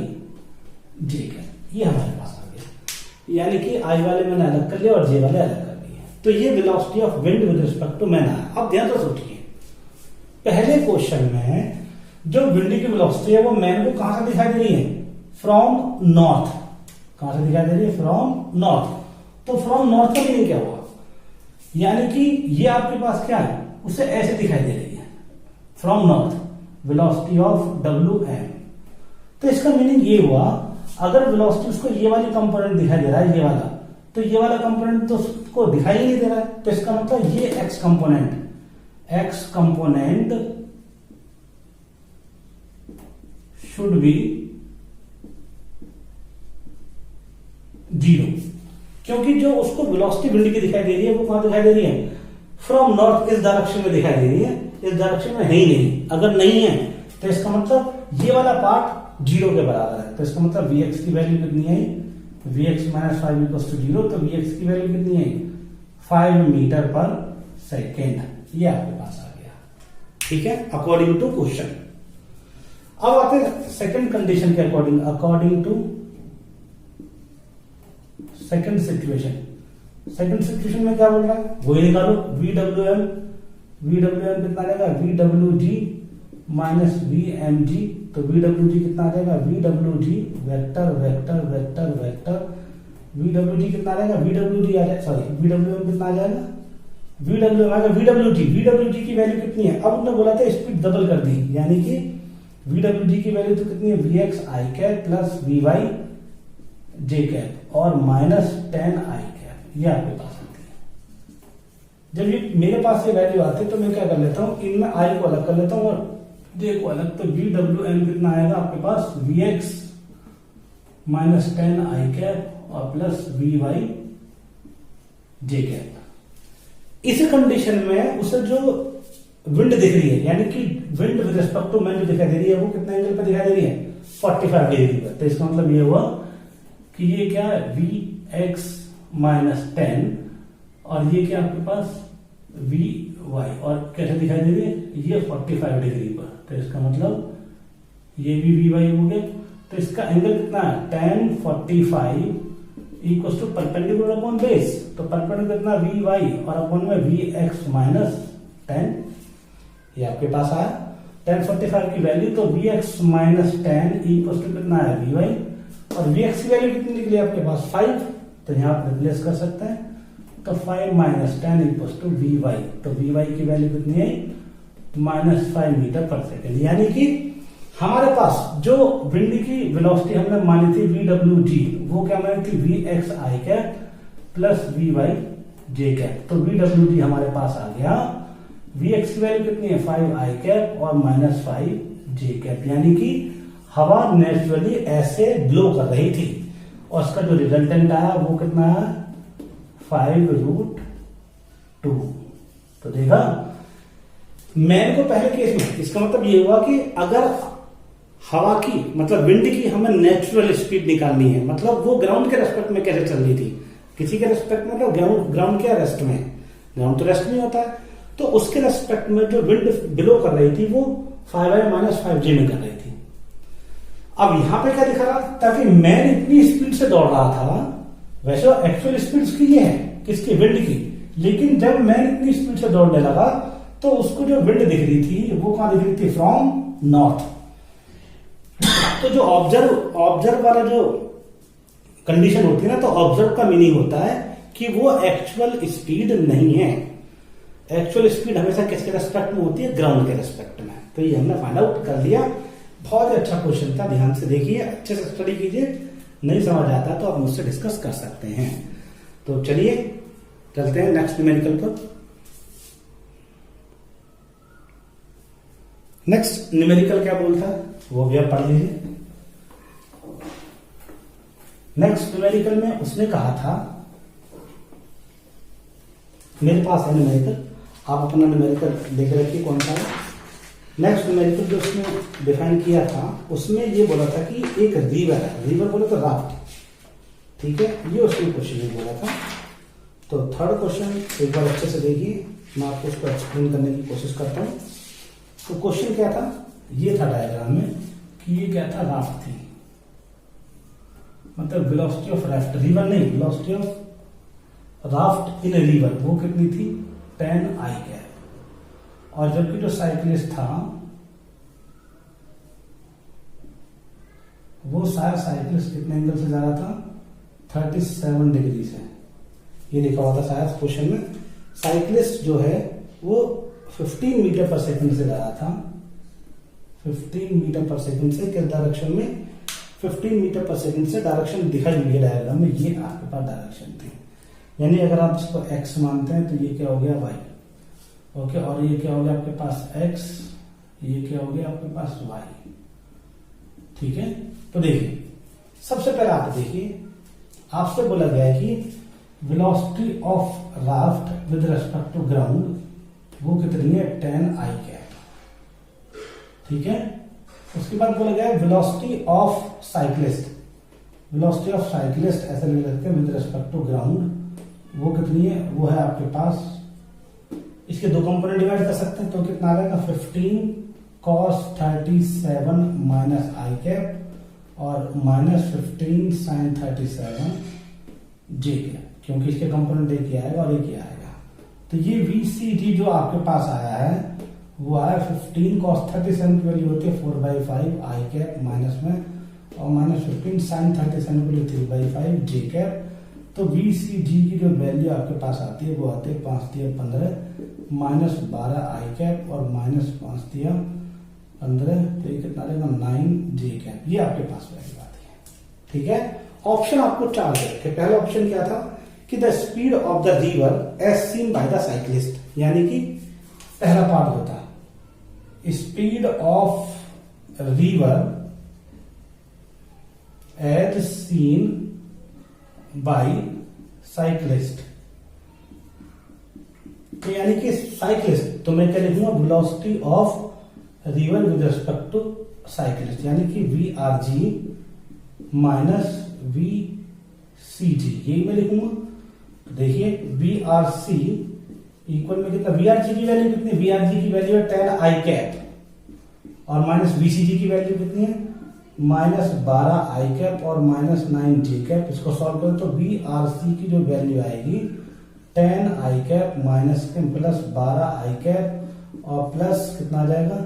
जे कैप, ये हमारे पास आ गया। यानी कि i वाले मैंने अलग कर लिया और j वाले अलग कर दिए। तो ये velocity of wind with respect to man आया। अब ध्यान से सोचिए, पहले क्वेश्चन में जो विंड की वेलोसिटी है वो मैन को कहां से दिखाई दे रही है, फ्रॉम नॉर्थ। कहां से दिखाई दे रही है, फ्रॉम नॉर्थ। तो फ्रॉम नॉर्थ का मीनिंग क्या हुआ, यानी कि ये आपके पास क्या है, उसे ऐसे दिखाई दे रही है, from north velocity of WM। तो इसका मीनिंग ये हुआ, अगर वेलोसिटी उसको ये वाली कंपोनेंट दिखाई दे रहा है, ये वाला, तो ये वाला कंपोनेंट तो उसको दिखाई नहीं दे रहा है। तो इसका मतलब ये x कंपोनेंट शुड बी 0, क्योंकि जो उसको वेलोसिटी विंड की दिखाई दे रही है वो कहां दिखाई दे रही है, फ्रॉम नॉर्थ, इस डायरेक्शन में दिखाई दे रही है, इस डायरेक्शन में है ही नहीं। अगर नहीं है तो इसका मतलब ये वाला पार्ट 0 के बराबर है। तो इसका मतलब Vx की वैल्यू कितनी है, Vx माइनस 5 इक्वल्स टू 0। तो Vx की वैल्यू कितनी है, 5 मीटर पर सेकेंड। ये आपके पास आ गया, ठीक है, अकॉर्डिंग टू क्वेश्चन। अब आते हैं सेकंड कंडीशन के according, according to second situation. Second situation में क्या बोल रहा है, वही निकालो, VWM कितना आ जाएगा, VWG माइनस VMG। तो VWG कितना आ जाएगा, VWG vector vector vector vector, VWG कितना आ जाएगा, VWM कितना आ जाएगा, VWM आएगा VWG की वैल्यू कितनी है। अब उन्होंने बोला था स्पीड डबल कर दी, यानी कि VWG की वैल्यू तो कितनी है, VXi cap plus VY J cap और माइनस 10 आई कैप, ये आपके पास आती है। जब ये मेरे पास ये वैल्यू आती है तो मैं क्या कर लेता हूं, इनमें आई को अलग कर लेता हूं और जे को अलग। तो VWM कितना आएगा आपके पास, VX माइनस 10 आई कैप और प्लस VY जे कैप। इस कंडीशन में उसे जो विंड दिख रही है, यानी कि wind with respect to man जो दिखाई दे रही है, वो कितने एंगल पर दिखाई दे रही है, 45 डिग्री पर। तो इसका मतलब ये हुआ कि ये क्या है, VX माइनस 10 और ये क्या आपके पास VY, और कैसे दिखाई दे रही है, ये 45 डिग्री पर। तो इसका मतलब ये भी VY हो गया। तो इसका एंगल कितना है, tan 45 equal to perpendicular upon base. तो परपेंडिकुलर कितना, VY और अपॉन में VX माइनस 10, ये आपके पास आया tan 45 की वैल्यू। तो VX माइनस 10 इक्वल टू कितना है, VY, और VX की वैल्यू कितनी निकली आपके पास, 5। तो यहां आप रिप्लेस कर सकते हैं। तो 5 माइनस 10 इक्वल टू VY। तो VY की वैल्यू कितनी है, माइनस 5 मीटर पर सेकेंड। यानी कि हमारे पास जो विंड की वेलोसिटी हमने मानी थी VWG, वो क्या मानी थी, VX आई cap plus VY J cap. तो VWG हमारे पास आ गया, VX की वैल्यू कितनी है, 5 आई कैप और माइनस 5 जे कैप। यानी कि हवा नेचुरली ऐसे ब्लो कर रही थी और उसका जो रिजल्टेंट आया वो कितना है, 5√2। तो देखा मैन को पहले केस में, इसका मतलब ये हुआ कि अगर हवा की मतलब विंड की हमें नेचुरल स्पीड निकालनी है, मतलब वो ग्राउंड के रेस्पेक्ट में कैसे चल रही थी, किसी के रेस्पेक्ट में, मतलब ग्राउंड क्या रेस्ट में, ग्राउंड तो रेस्ट नहीं होता है, तो उसके रेस्पेक्ट में जो विंड बिलो कर रही थी वो 5i माइनस 5j में कर रही थी। अब यहां पे क्या दिखा रहा, ताकि मैन इतनी स्पीड से दौड़ रहा था, वैसे एक्चुअल स्पीड की ये है, किसकी, विंड की, लेकिन जब मैन इतनी स्पीड से दौड़ने लगा तो उसको जो विंड दिख रही थी वो कहां दिख रही थी, फ्रॉम नॉर्थ। तो जो ऑब्जर्व वाला जो कंडीशन होती है ना, तो ऑब्जर्व का मीनिंग होता है कि वो एक्चुअल स्पीड नहीं है। एक्चुअल स्पीड हमेशा किसके रेस्पेक्ट में होती है, ग्राउंड के रेस्पेक्ट में। तो ये हमने फाइंड आउट कर लिया। बहुत ही अच्छा क्वेश्चन था, ध्यान से देखिए, अच्छे से स्टडी कीजिए। नहीं समझ आता तो आप मुझसे डिस्कस कर सकते हैं। तो चलिए चलते हैं नेक्स्ट न्यूमेरिकल पर। नेक्स्ट न्यूमेरिकल क्या बोलता है वो भी आप पढ़ लीजिए। नेक्स्ट न्यूमेरिकल में उसने कहा था, मेरे पास है न्यूमेरिकल, आप अपना न्यूमेरिकल देख रखिए कौन सा है। नेक्स्ट न्यूमेरिकल जो उसने डिफाइन किया था उसमें ये बोला था कि एक रिवर है, रिवर बोले तो राफ्ट, ठीक है, ये उसने क्वेश्चन में बोला था। तो थर्ड क्वेश्चन एक बार अच्छे से देखिए, मैं आपको उसको एक्सप्लेन करने की कोशिश करता हूं। तो क्वेश्चन क्या था, ये था डायग्राम में कि ये क्या था, राफ्ट थी, मतलब वेलोसिटी ऑफ राफ्ट, रिवर नहीं, velocity of raft in river वो कितनी थी, 10 आई कैप। और जबकि जो साइकिलिस्ट था वो शायद साइकिलिस्ट कितने एंगल से जा रहा था, 37 डिग्री से, ये लिखा हुआ था शायद क्वेश्चन में। साइकिलिस्ट जो है वो 15 मीटर पर सेकंड से जा रहा था, 15 मीटर पर सेकंड से किस डायरेक्शन में, 15 मीटर पर सेकंड से डायरेक्शन दिखाई हुई है डायग्राम में, ये आपके पास डायरेक्शन थी। यानी अगर आप इसको x मानते हैं तो ये क्या हो गया, y, ओके, और ये क्या हो गया आपके पास x, ये क्या हो गया आपके पास y, ठीक है। तो देखिए सबसे पहले आप देखिए, आपसे बोला गया है कि velocity of raft with respect to ground वो कितनी है, 10 आई कैप, ठीक है। उसके बाद बोला गया है velocity of cyclist, velocity of cyclist ऐसे लिख सकते हैं विद रिस्पेक्ट टू ग्राउंड, वो कितनी है, वो है आपके पास, इसके दो कंपोनेंट डिवाइड कर सकते हैं तो कितना आ जाएगा, 15 cos 37 माइनस आई कैप और माइनस 15 sin 37 जे कैप, क्योंकि इसके कंपोनेंट एक ही आएगा और एक ही आएगा। तो ये VCG जो आपके पास आया है वो आया 15 cos 37 की वैल्यू होती है 4/5 आई कैप माइनस में, और माइनस 15 sin 37 की वैल्यू 3/5 जे कैप। तो VCG की जो वैल्यू आपके पास आती है वो आती है 5×3=15 माइनस 12 आई कैप और माइनस 5×3=15, तो ये कितना रहेगा 9 जे कैप, ये आपके पास वैल्यू आती है, ठीक है। ऑप्शन आपको 4 दे रखे। पहला ऑप्शन क्या था कि the speed of the river as seen by the cyclist, यानी कि पहला पार्ट होता speed of river as seen by cyclist, तो यानी कि साइक्लिस्ट, तो मैं क्या लिखूंगा velocity of river with respect to cyclist, यानी कि V R G minus V C G, यही मैं लिखूंगा। देखिए वी आर सी इक्वल में कितना, वी आर जी की वैल्यू कितनी, वी आर जी की वैल्यू है 10 आई कैप और माइनस वी सी जी की वैल्यू कितनी है माइनस 12 आई कैप और माइनस 9 जे कैप। इसको सॉल्व करें तो वी आर सी की जो वैल्यू आएगी 10 I cap minus plus 12 I cap और प्लस कितना आ जाएगा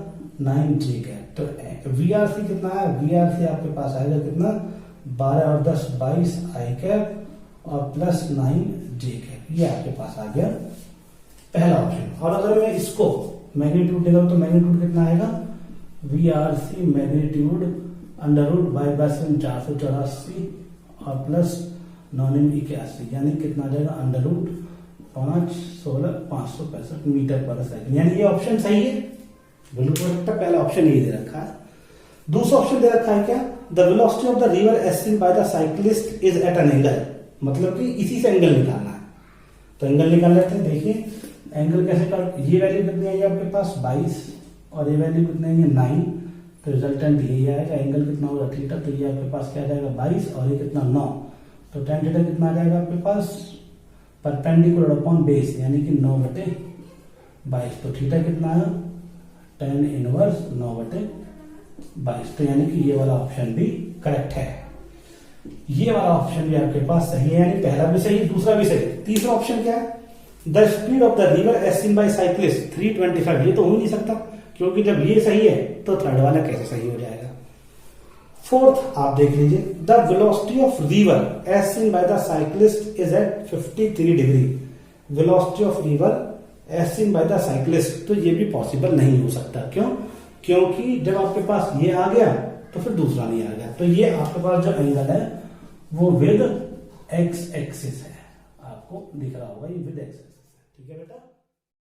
9 जे कैप। तो वी आर सी कितना है, वी आर सी आपके पास आएगा कितना 12 और 10 22 आई कैप और प्लस 9 जे कैप, ये आपके पास आ गया पहला ऑप्शन। और अगर मैं इसको मैग्नीट्यूड देगा तो मैग्नीट्यूड कितना आएगा V R C magnitude under root by 484 और प्लस 981, यानी कितना आ जाएगा under root 5 16 565 metre per second, यानी ये ऑप्शन सही है, बिल्कुल करेक्ट है। पहला ऑप्शन ये दे रखा है। दूसरा ऑप्शन दे रखा है क्या, the velocity of the river as seen by the cyclist is at an angle, मतलब कि इसी से एंगल निकालना है। तो एंगल निकाल लेते हैं। देखिए एंगल कैसे कर, ये वैल्यू कितनी आई आपके पास 22 और ये वैल्यू कितनी आई 9, तो रिजल्टेंट यही आएगा। एंगल कितना होगा थीटा, तो ये आपके पास क्या आ जाएगा 22 और ये कितना 9, तो tan थीटा कितना आ जाएगा आपके पास परपेंडिकुलर अपॉन बेस, यानी कि 9/22, तो थीटा कितना है tan इनवर्स 9/22, तो यानी कि ये वाला ऑप्शन भी करेक्ट है। ये वाला ऑप्शन भी आपके पास सही है, यानी पहला भी सही दूसरा भी सही। तीसरा ऑप्शन क्या है, the speed of the river as seen by cyclist 325, ये तो हो नहीं सकता क्योंकि जब ये सही है तो थर्ड वाला कैसे सही हो जाएगा। फोर्थ आप देख लीजिए, the velocity of river as seen by the cyclist is at 53 degree, velocity of river as seen by the cyclist, तो ये भी पॉसिबल नहीं हो सकता। क्यों, क्योंकि जब आपके पास ये आ गया तो फिर दूसरा नहीं आ गया, तो ये आपके पास जो एंगल है वो विद एक्स एक्सिस है, आपको दिख रहा होगा ये विद एक्स एक्सिस है, ठीक है बेटा।